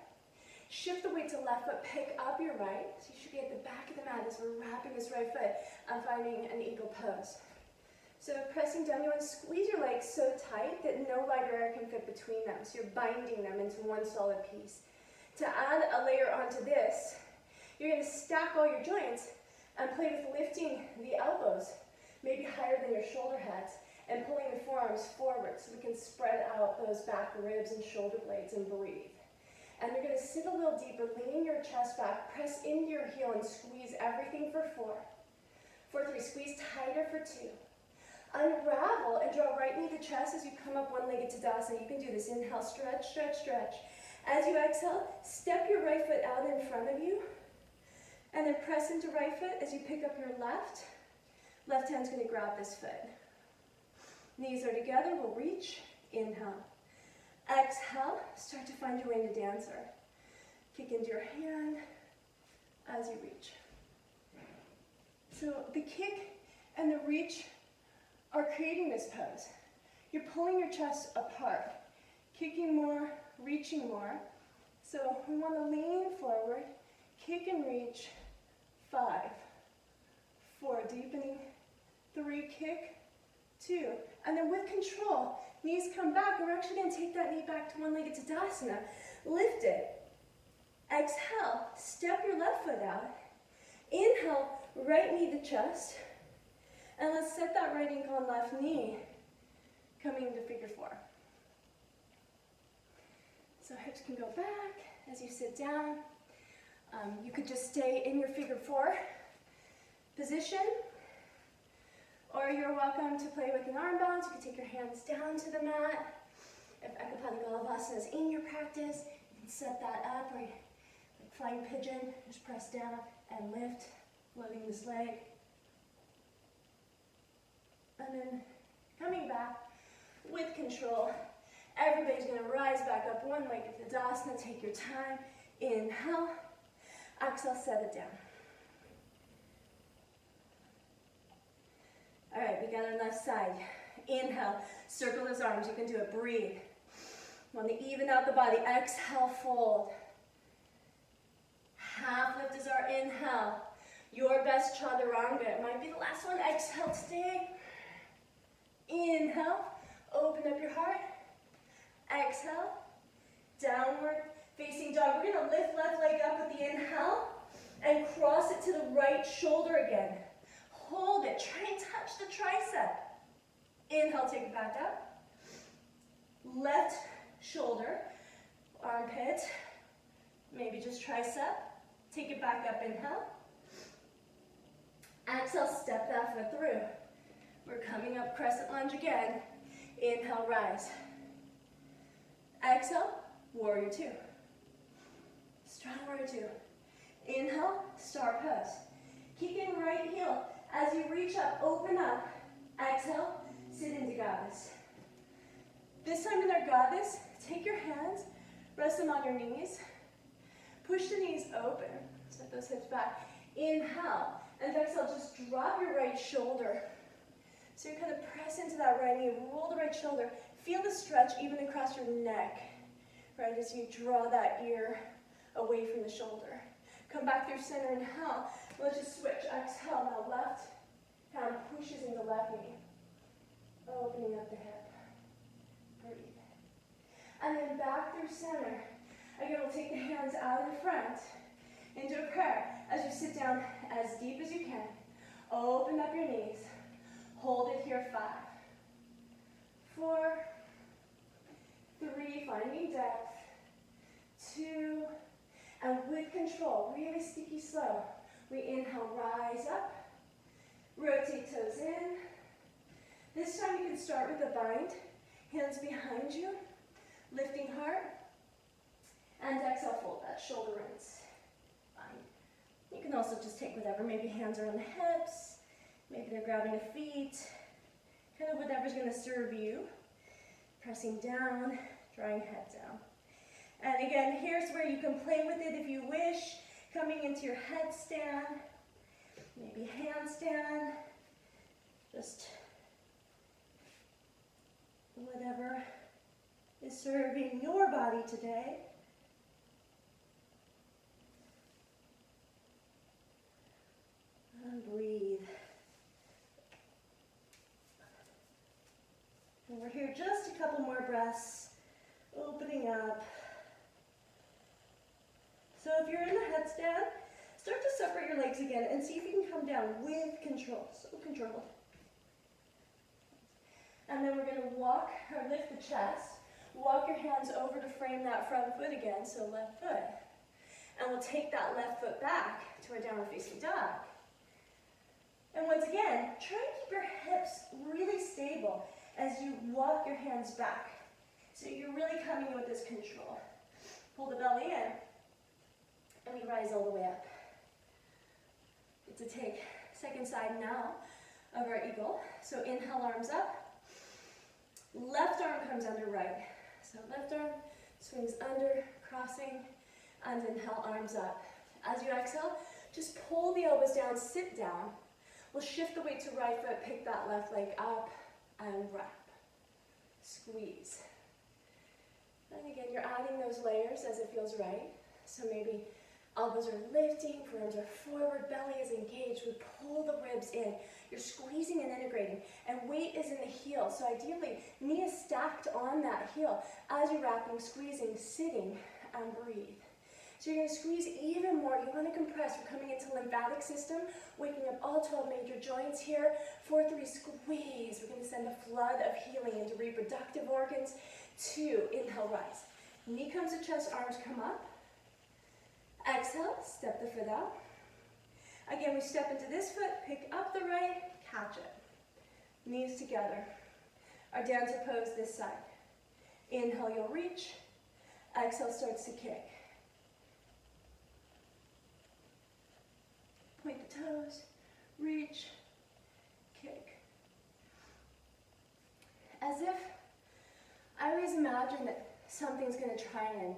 S1: Shift the weight to left foot, pick up your right. So you should be at the back of the mat as we're wrapping this right foot and finding an eagle pose. So pressing down, you want to squeeze your legs so tight that no light or air can fit between them. So you're binding them into one solid piece. To add a layer onto this, you're going to stack all your joints and play with lifting the elbows, maybe higher than your shoulder heads, and pulling the forearms forward so we can spread out those back ribs and shoulder blades and breathe. And you're going to sit a little deeper, lean your chest back, press into your heel and squeeze everything for 4. For 3, squeeze tighter for 2. Unravel and draw right knee to chest as you come up one-legged Tadasana. You can do this. Inhale, stretch, stretch, stretch. As you exhale, step your right foot out in front of you. And then press into right foot as you pick up your left. Left hand's going to grab this foot. Knees are together. We'll reach. Inhale. Exhale. Start to find your way into dancer. Kick into your hand as you reach. So the kick and the reach are creating this pose. You're pulling your chest apart, kicking more, reaching more. So we want to lean forward, kick and reach. 5, 4, deepening. 3, kick. 2, and then with control, knees come back, and we're actually going to take that knee back to one-legged Tadasana. Lift it. Exhale, step your left foot out. Inhale, right knee to chest. And let's set that right ankle and left knee coming into figure 4. So hips can go back as you sit down. You could just stay in your figure 4 position, or you're welcome to play with an arm balance. You can take your hands down to the mat. If Ekapada is in your practice, you can set that up, or like flying pigeon, just press down and lift, loading this leg. And then coming back with control. Everybody's going to rise back up one leg to Tadasana. Take your time. Inhale. Exhale, set it down. All right, we got our left side. Inhale, circle those arms. You can do it. Breathe. Want to even out the body. Exhale, fold. Half lift is our inhale. Your best chaturanga. It might be the last one. Exhale today. Inhale, open up your heart. Exhale, downward facing dog. We're going to lift left leg up with the inhale And cross it to the right shoulder again. Hold it. Try and touch the tricep. Inhale, take it back up. Left shoulder, armpit, maybe just tricep. Take it back up, inhale. Exhale, step that foot through. We're coming up crescent lunge again. Inhale, rise. Exhale, warrior two. Strong warrior two. Inhale, star pose. Kicking right heel. As you reach up, open up. Exhale, sit into goddess. This time in our goddess, take your hands, rest them on your knees. Push the knees open. Set those hips back. Inhale. And exhale, just drop your right shoulder. So you kind of press into that right knee, roll the right shoulder. Feel the stretch even across your neck, right, as you draw that ear away from the shoulder. Come back through center, inhale. Let's just switch. Exhale, now left hand pushes into left knee. Opening up the hip. Breathe. And then back through center. Again, we'll take the hands out in front into a prayer as you sit down as deep as you can. Open up your knees. Hold it here, 5, 4, 3, finding depth, 2, and with control, really sticky slow. We inhale, rise up, rotate toes in. This time you can start with a bind, hands behind you, lifting heart, and exhale, fold that shoulder rinse. Bind. You can also just take whatever, maybe hands are on the hips, maybe they're grabbing the feet, kind of whatever's going to serve you. Pressing down, drawing head down. And again, here's where you can play with it if you wish. Coming into your headstand, maybe handstand, just whatever is serving your body today. And breathe. And we're here just a couple more breaths, opening up. So if you're in the headstand, start to separate your legs again and see if you can come down with control, so controlled. And then we're going to walk or lift the chest, walk your hands over to frame that front foot again, so left foot. And we'll take that left foot back to our downward facing dog. And once again, try and keep your hips really stable as you walk your hands back. So you're really coming in with this control. Pull the belly in, and we rise all the way up. Good to take second side now of our eagle. So inhale, arms up. Left arm comes under right. So left arm swings under, crossing, and inhale, arms up. As you exhale, just pull the elbows down, sit down. We'll shift the weight to right foot, pick that left leg up, and wrap. Squeeze. And again, you're adding those layers as it feels right. So maybe elbows are lifting, forearms are forward, belly is engaged. We pull the ribs in. You're squeezing and integrating. And weight is in the heel. So ideally, knee is stacked on that heel. As you're wrapping, squeezing, sitting, and breathe. So you're going to squeeze even more. You want to compress. We're coming into lymphatic system, waking up all 12 major joints here. 4-3, squeeze. We're going to send a flood of healing into reproductive organs. 2, inhale, rise. Knee comes to chest, arms come up. Exhale, step the foot out. Again, we step into this foot, pick up the right, catch it. Knees together. Our dancer pose this side. Inhale, you'll reach. Exhale, starts to kick. Point the toes, reach, kick. As if I always imagine that something's going to try and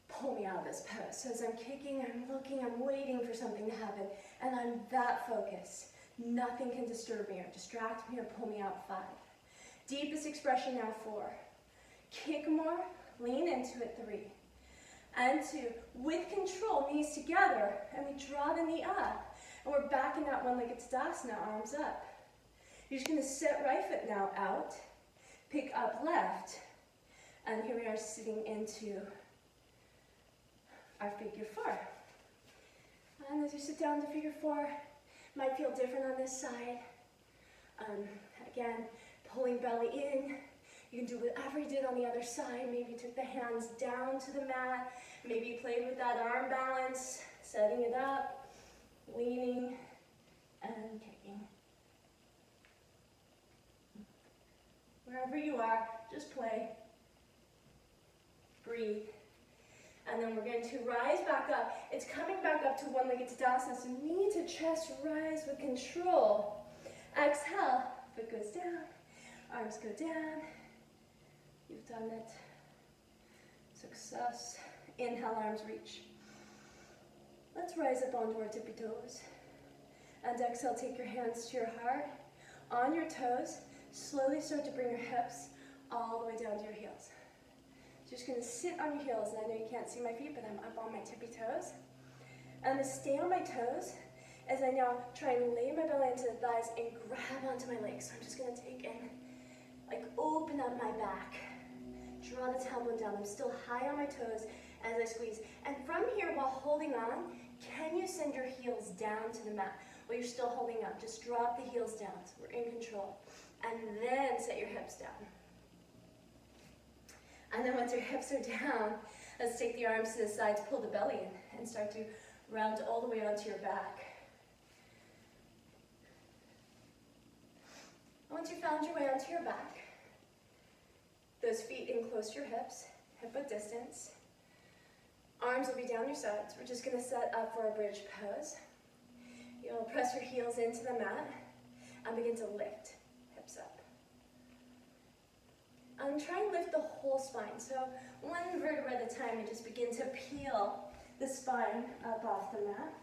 S1: pull me out of this pose. So as I'm kicking, I'm looking, I'm waiting for something to happen, and I'm that focused. Nothing can disturb me or distract me or pull me out. 5. Deepest expression now, 4. Kick more, lean into it, 3. And 2, with control, knees together, and we draw the knee up. And we're back in that one-legged Tadasana, arms up. You're just going to set right foot now out, pick up left, and here we are sitting into our figure 4. And as you sit down to figure 4, might feel different on this side. Again, pulling belly in. You can do whatever you did on the other side. Maybe you took the hands down to the mat. Maybe you played with that arm balance, setting it up, leaning, and kicking. Wherever you are, just play. Breathe. And then we're going to rise back up. It's coming back up to one-legged Tadasana, so knee to chest, rise with control. Exhale, foot goes down, arms go down. You've done it. Success. Inhale, arms reach. Let's rise up onto our tippy toes. And exhale, take your hands to your heart. On your toes, slowly start to bring your hips all the way down to your heels. Just going to sit on your heels, and I know you can't see my feet, but I'm up on my tippy toes. I'm going to stay on my toes as I now try and lay my belly into the thighs and grab onto my legs. So I'm just going to take in, like open up my back. Draw the tailbone down. I'm still high on my toes as I squeeze. And from here, while holding on, can you send your heels down to the mat? While you're still holding up, just drop the heels down. So we're in control. And then set your hips down. And then once your hips are down, let's take the arms to the sides, pull the belly in, and start to round all the way onto your back. Once you found your way onto your back, those feet in close to your hips, hip-width distance. Arms will be down your sides. We're just going to set up for a bridge pose. You'll press your heels into the mat and begin to lift hips up. And try and lift the whole spine. So one vertebra at a time, you just begin to peel the spine up off the mat.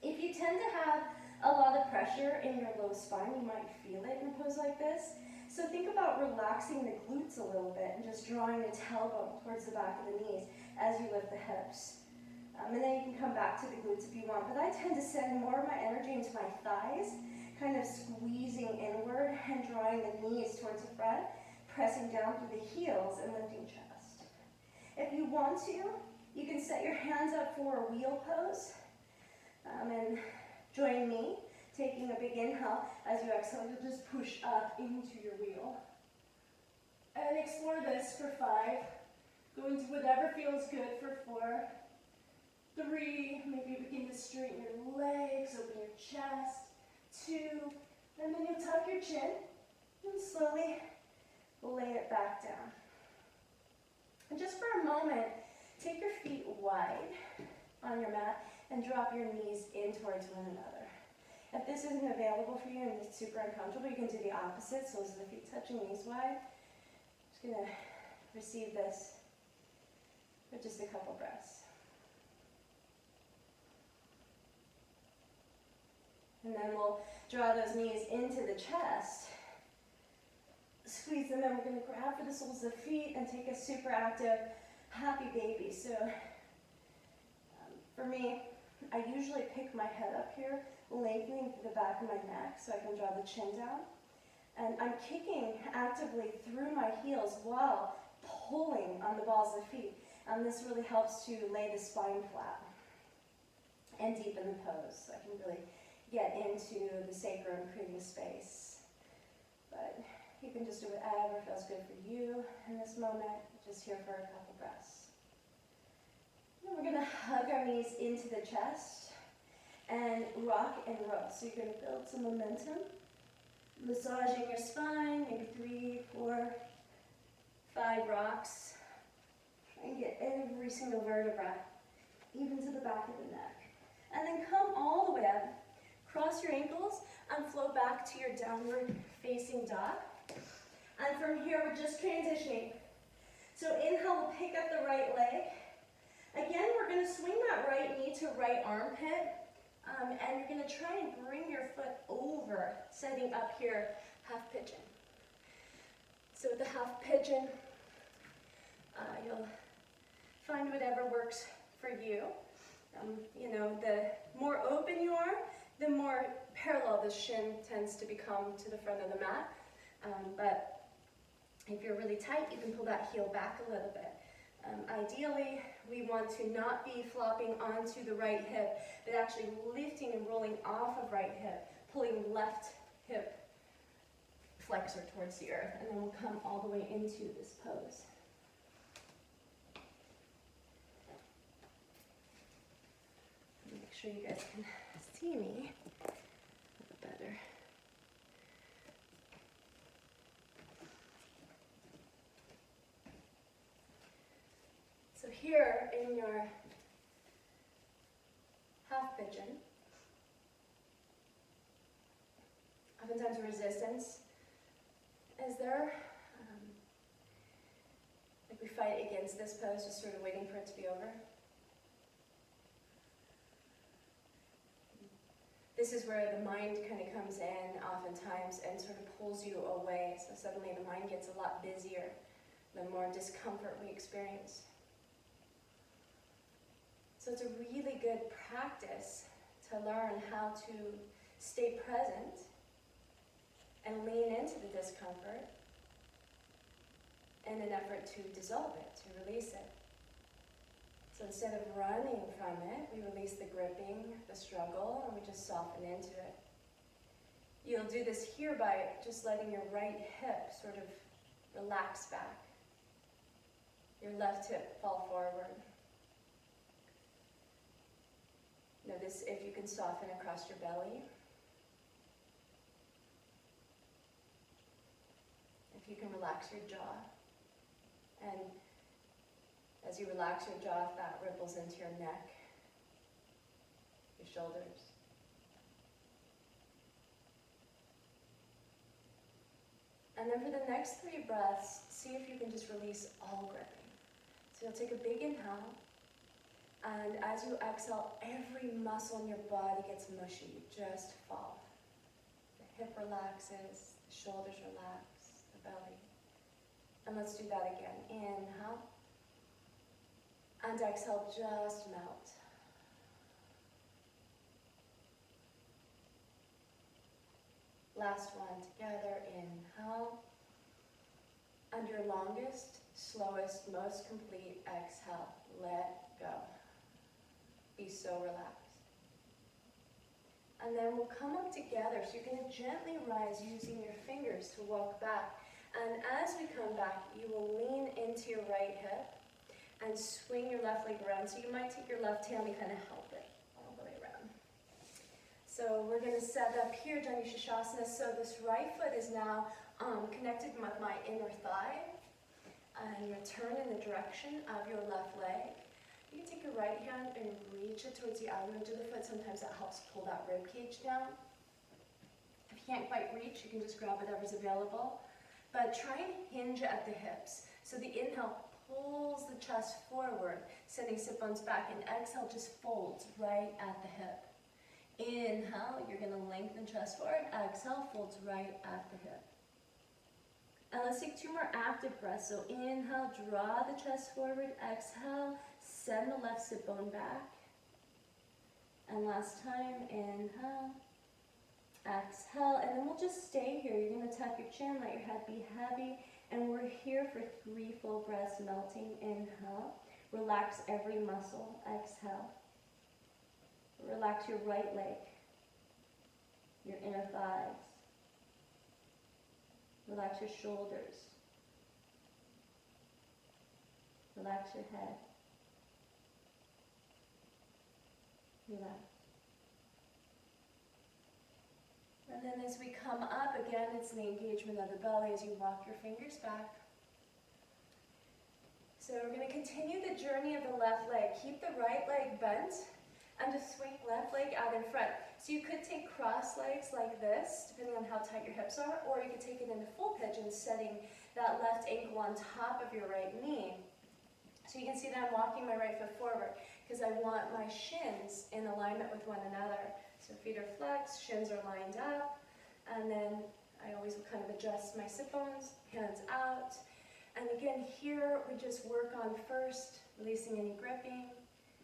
S1: If you tend to have a lot of pressure in your low spine, you might feel it in a pose like this. So think about relaxing the glutes a little bit and just drawing the tailbone towards the back of the knees as you lift the hips. And then you can come back to the glutes if you want. But I tend to send more of my energy into my thighs, kind of squeezing inward and drawing the knees towards the front, pressing down through the heels and lifting chest. If you want to, you can set your hands up for a wheel pose. And join me, taking a big inhale. As you exhale, you'll just push up into your wheel. And explore this for 5. Go into whatever feels good for 4. 3, maybe begin to straighten your legs, open your chest. 2, and then you'll tuck your chin and slowly lay it back down. And just for a moment, take your feet wide on your mat and drop your knees in towards one another. If this isn't available for you and it's super uncomfortable, you can do the opposite. So as the feet touching, knees wide. Just going to receive this for just a couple breaths. And then we'll draw those knees into the chest. Squeeze them in. We're going to grab for the soles of the feet and take a super active, happy baby. So for me, I usually pick my head up here, lengthening through the back of my neck so I can draw the chin down. And I'm kicking actively through my heels while pulling on the balls of the feet. And this really helps to lay the spine flat and deepen the pose. So I can really get into the sacrum, creating a space. But you can just do whatever feels good for you in this moment. Just here for a couple breaths. And we're going to hug our knees into the chest and rock and roll. So you're going to build some momentum, massaging your spine, maybe 3, 4, 5 rocks. Try and get every single vertebra, even to the back of the neck. And then come all the way up. Cross your ankles and flow back to your downward facing dog. And from here, we're just transitioning. So inhale, we'll pick up the right leg. Again, we're going to swing that right knee to right armpit. And you're going to try and bring your foot over, setting up here, half pigeon. So with the half pigeon, you'll find whatever works for you. The more open you are, the more parallel the shin tends to become to the front of the mat. But if you're really tight, you can pull that heel back a little bit. Ideally, We want to not be flopping onto the right hip, but actually lifting and rolling off of right hip, pulling left hip flexor towards the earth, and then we'll come all the way into this pose. Make sure you guys can see me a little better. So here in your half pigeon, oftentimes resistance is there. Like we fight against this pose, just sort of waiting for it to be over. This is where the mind kind of comes in oftentimes and sort of pulls you away. So suddenly the mind gets a lot busier, the more discomfort we experience. So it's a really good practice to learn how to stay present and lean into the discomfort in an effort to dissolve it, to release it. So instead of running from it, we release the gripping, the struggle, and we just soften into it. You'll do this here by just letting your right hip sort of relax back. Your left hip fall forward. Notice if you can soften across your belly. If you can relax your jaw. And as you relax your jaw, that ripples into your neck, your shoulders. And then for the next 3 breaths, see if you can just release all gripping. So you'll take a big inhale, and as you exhale, every muscle in your body gets mushy. You just fall. The hip relaxes, the shoulders relax, the belly. And let's do that again. Inhale. And exhale, just melt. Last one together. Inhale. And your longest, slowest, most complete exhale. Let go. Be so relaxed. And then we'll come up together. So you're going to gently rise using your fingers to walk back. And as we come back, you will lean into your right hip and swing your left leg around. So you might take your left hand and kind of help it all the way around. So we're going to set up here, Janushashasana. So this right foot is now connected with my inner thigh. And you turn in the direction of your left leg. You can take your right hand and reach it towards the outer edge of the foot. Sometimes that helps pull that rib cage down. If you can't quite reach, you can just grab whatever's available. But try and hinge at the hips. So the inhale pulls the chest forward, sending sit bones back, and exhale just folds right at the hip. Inhale, you're going to lengthen chest forward. Exhale, folds right at the hip. And let's take 2 more active breaths. So inhale, draw the chest forward. Exhale, send the left sit bone back. And last time, inhale. Exhale, and then we'll just stay here. You're going to tuck your chin, let your head be heavy, and we're here for 3 full breaths, melting. Inhale, relax every muscle. Exhale, relax your right leg, your inner thighs, relax your shoulders, relax your head, relax. And then as we come up, again, it's the engagement of the belly as you walk your fingers back. So we're going to continue the journey of the left leg. Keep the right leg bent and just swing left leg out in front. So you could take cross legs like this, depending on how tight your hips are, or you could take it into full pigeon, setting that left ankle on top of your right knee. So you can see that I'm walking my right foot forward because I want my shins in alignment with one another. So feet are flexed, shins are lined up, and then I always will kind of adjust my sit bones, hands out. And again, here we just work on first, releasing any gripping.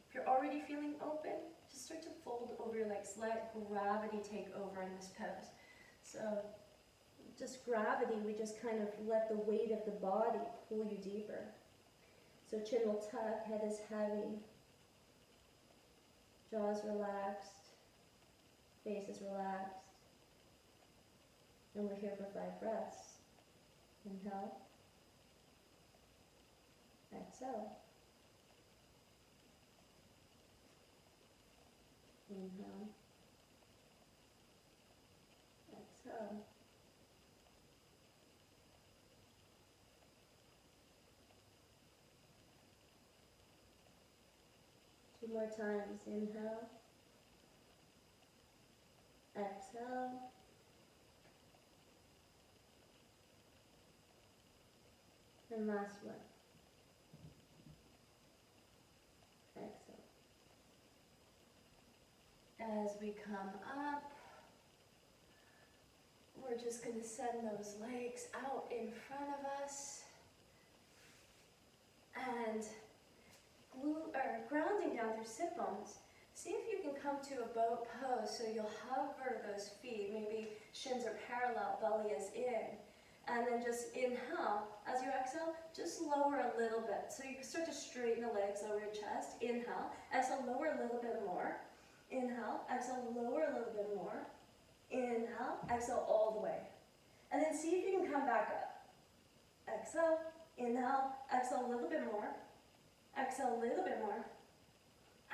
S1: If you're already feeling open, just start to fold over your legs. Let gravity take over in this pose. So just gravity, we just kind of let the weight of the body pull you deeper. So chin will tuck, head is heavy, jaws relaxed, face is relaxed. And we're here for 5 breaths. Inhale. Exhale. Inhale. Exhale. Two more times. Inhale. Exhale. And last one. Exhale. As we come up, we're just going to send those legs out in front of us and grounding down through sit bones. See if you can come to a boat pose, so you'll hover those feet, maybe shins are parallel, belly is in. And then just inhale. As you exhale, just lower a little bit. So you can start to straighten the legs over your chest. Inhale. Exhale, lower a little bit more. Inhale. Exhale, lower a little bit more. Inhale. Exhale all the way. And then see if you can come back up. Exhale. Inhale. Exhale a little bit more. Exhale a little bit more.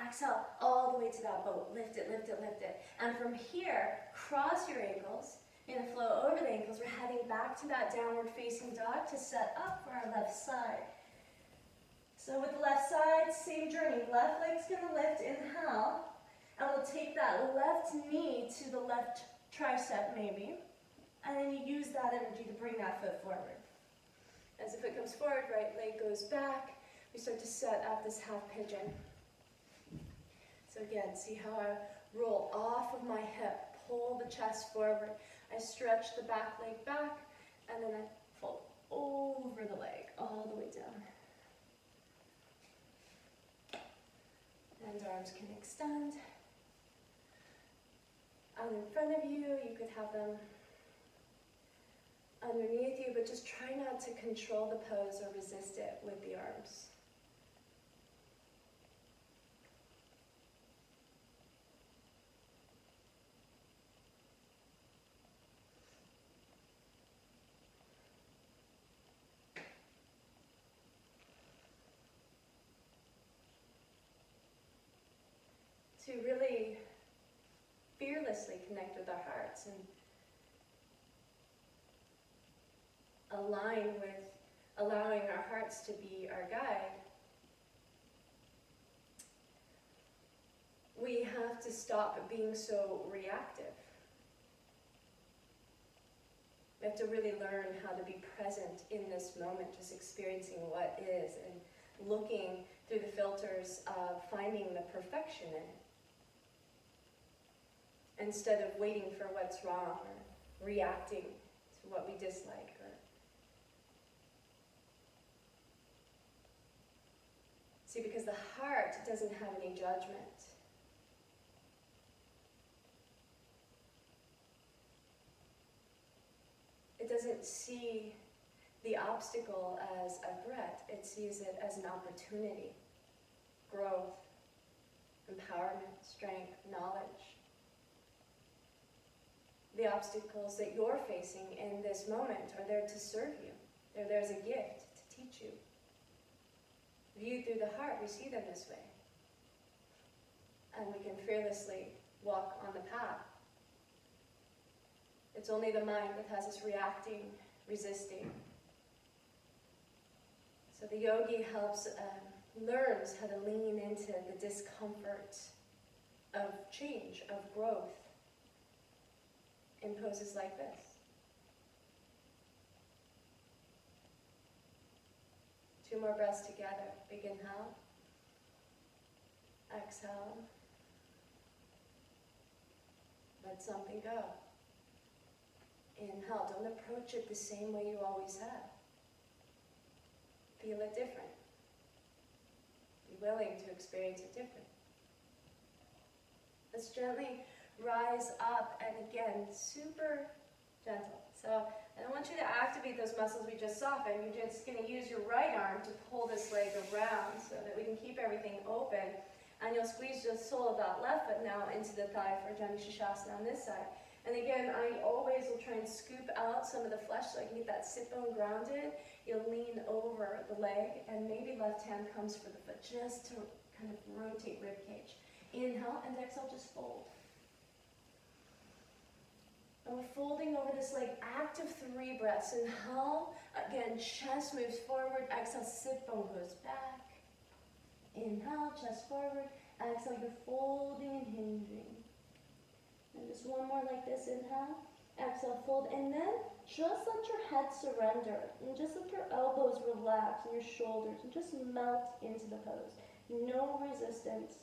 S1: Exhale all the way to that boat. Lift it, lift it, lift it. And from here, cross your ankles. You're going to flow over the ankles. We're heading back to that downward facing dog to set up for our left side. So with the left side, same journey. Left leg's going to lift, inhale. And we'll take that left knee to the left tricep maybe. And then you use that energy to bring that foot forward. As the foot comes forward, right leg goes back. We start to set up this half pigeon. So again, see how I roll off of my hip, pull the chest forward. I stretch the back leg back, and then I fold over the leg, all the way down. And arms can extend. Out in front of you, you could have them underneath you, but just try not to control the pose or resist it with the arms. To really fearlessly connect with our hearts and align with allowing our hearts to be our guide, we have to stop being so reactive. We have to really learn how to be present in this moment, just experiencing what is and looking through the filters of finding the perfection in it, instead of waiting for what's wrong or reacting to what we dislike. See, because the heart doesn't have any judgment. It doesn't see the obstacle as a threat. It sees it as an opportunity, growth, empowerment, strength, knowledge. The obstacles that you're facing in this moment are there to serve you. They're there as a gift to teach you. Viewed through the heart, we see them this way. And we can fearlessly walk on the path. It's only the mind that has us reacting, resisting. So the yogi learns how to lean into the discomfort of change, of growth, in poses like this. Two more breaths together. Big inhale. Exhale. Let something go. Inhale. Don't approach it the same way you always have. Feel it different. Be willing to experience it different. Let's gently rise up, and again, super gentle. So I don't want you to activate those muscles we just softened. You're just going to use your right arm to pull this leg around so that we can keep everything open. And you'll squeeze the sole of that left foot now into the thigh for Janu Shishasana on this side. And again, I always will try and scoop out some of the flesh so I can get that sit bone grounded. You'll lean over the leg, and maybe left hand comes for the foot, just to kind of rotate rib cage. Inhale, and exhale, just fold. And we're folding over this leg, active 3 breaths. Inhale, again, chest moves forward. Exhale, sit bone goes back. Inhale, chest forward. Exhale, you're folding and hinging. And just one more like this. Inhale, exhale, fold. And then just let your head surrender. And just let your elbows relax and your shoulders. And just melt into the pose. No resistance.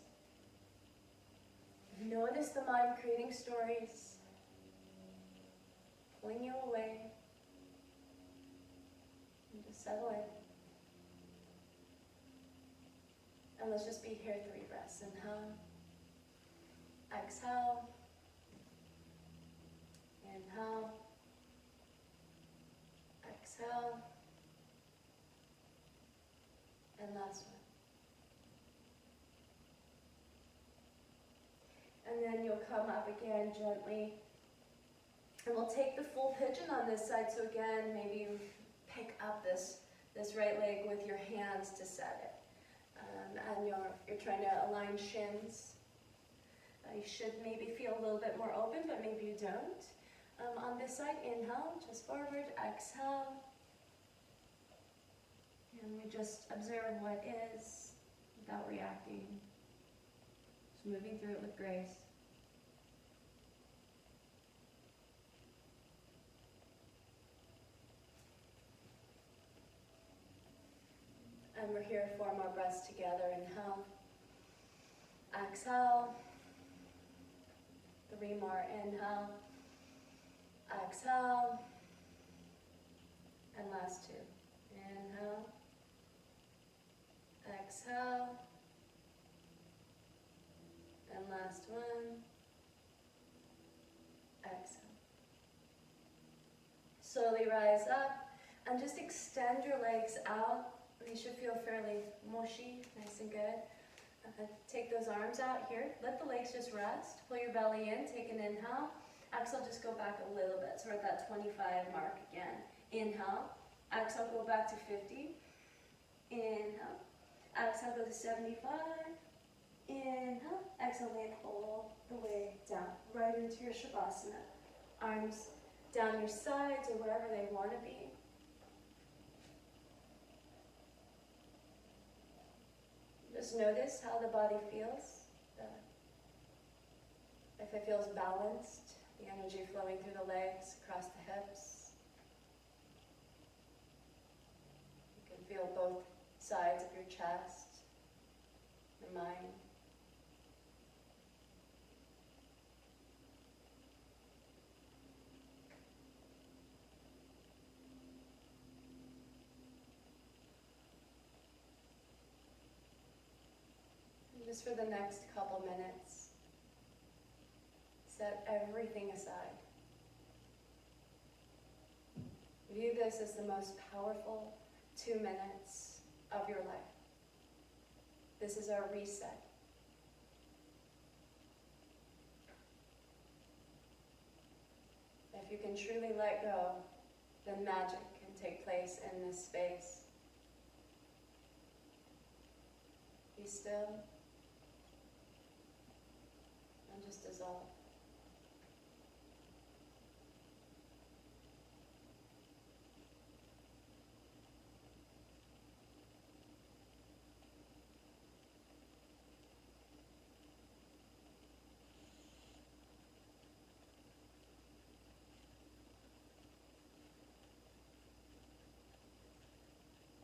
S1: Notice the mind creating stories, pulling you away, and just settle in. And let's just be here 3 breaths. Inhale, exhale, inhale, exhale, and last one. And then you'll come up again gently. And we'll take the full pigeon on this side. So again, maybe you pick up this right leg with your hands to set it. And you're trying to align shins. You should maybe feel a little bit more open, but maybe you don't. On this side, inhale, chest forward, exhale. And we just observe what is without reacting. Just moving through it with grace. And we're here 4 more breaths together. Inhale, exhale, 3 more. Inhale, exhale, and last 2. Inhale, exhale, and last one, exhale. Slowly rise up and just extend your legs out. They should feel fairly mushy, nice and good. Take those arms out here. Let the legs just rest. Pull your belly in. Take an inhale. Exhale, just go back a little bit. So we're at that 25 mark again. Inhale. Exhale, go back to 50. Inhale. Exhale, go to 75. Inhale. Exhale, lay it all the way down. Right into your Shavasana. Arms down your sides or wherever they want to be. Just notice how the body feels. If it feels balanced, the energy flowing through the legs, across the hips. You can feel both sides of your chest, your mind. Just for the next couple minutes, set everything aside. View this as the most powerful 2 minutes of your life. This is our reset. If you can truly let go, then magic can take place in this space. Be still. And just dissolve.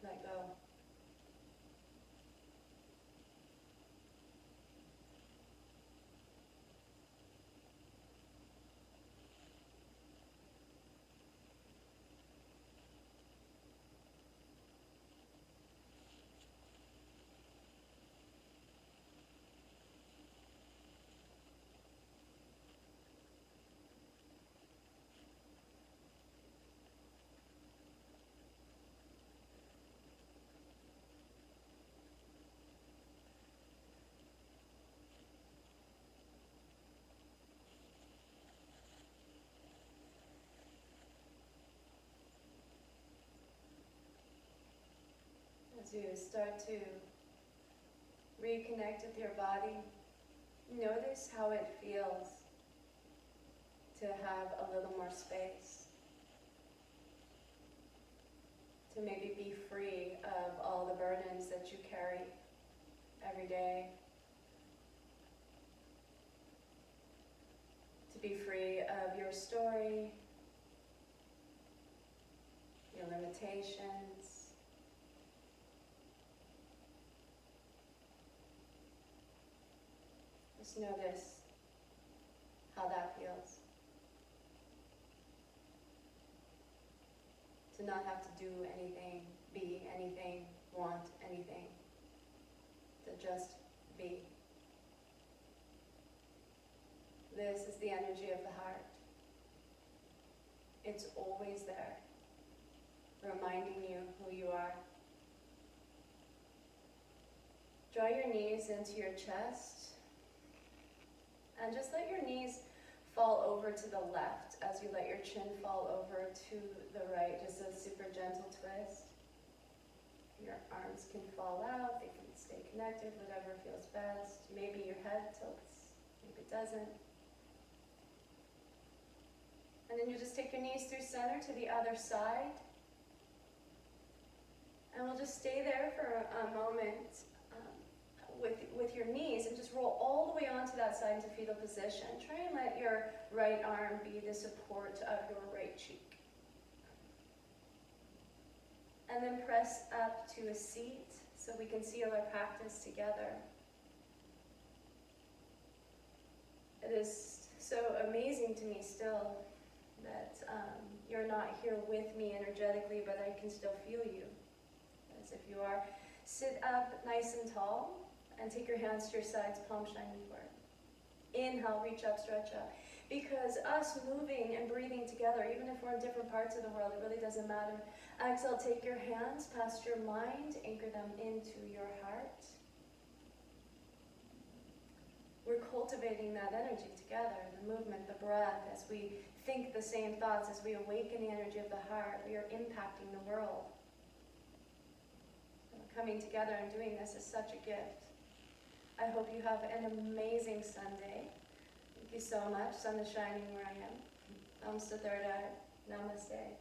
S1: Let go. to start to reconnect with your body. Notice how it feels to have a little more space, to maybe be free of all the burdens that you carry every day, to be free of your story, your limitations. Just notice how that feels. To not have to do anything, be anything, want anything. To just be. This is the energy of the heart. It's always there, reminding you who you are. Draw your knees into your chest, and just let your knees fall over to the left as you let your chin fall over to the right, just a super gentle twist. Your arms can fall out, they can stay connected, whatever feels best. Maybe your head tilts, maybe it doesn't. And then you just take your knees through center to the other side. And we'll just stay there for a moment with your knees and just roll all the way onto that side into fetal position. Try and let your right arm be the support of your right cheek. And then press up to a seat so we can seal our practice together. It is so amazing to me still that you're not here with me energetically, but I can still feel you. As if you are. Sit up nice and tall and take your hands to your sides, palm shining forward. Inhale, reach up, stretch up. Because us moving and breathing together, even if we're in different parts of the world, it really doesn't matter. Exhale, take your hands past your mind, anchor them into your heart. We're cultivating that energy together, the movement, the breath, as we think the same thoughts, as we awaken the energy of the heart, we are impacting the world. Coming together and doing this is such a gift. I hope you have an amazing Sunday. Thank you so much. Sun is shining where I am. Namaste. Namaste.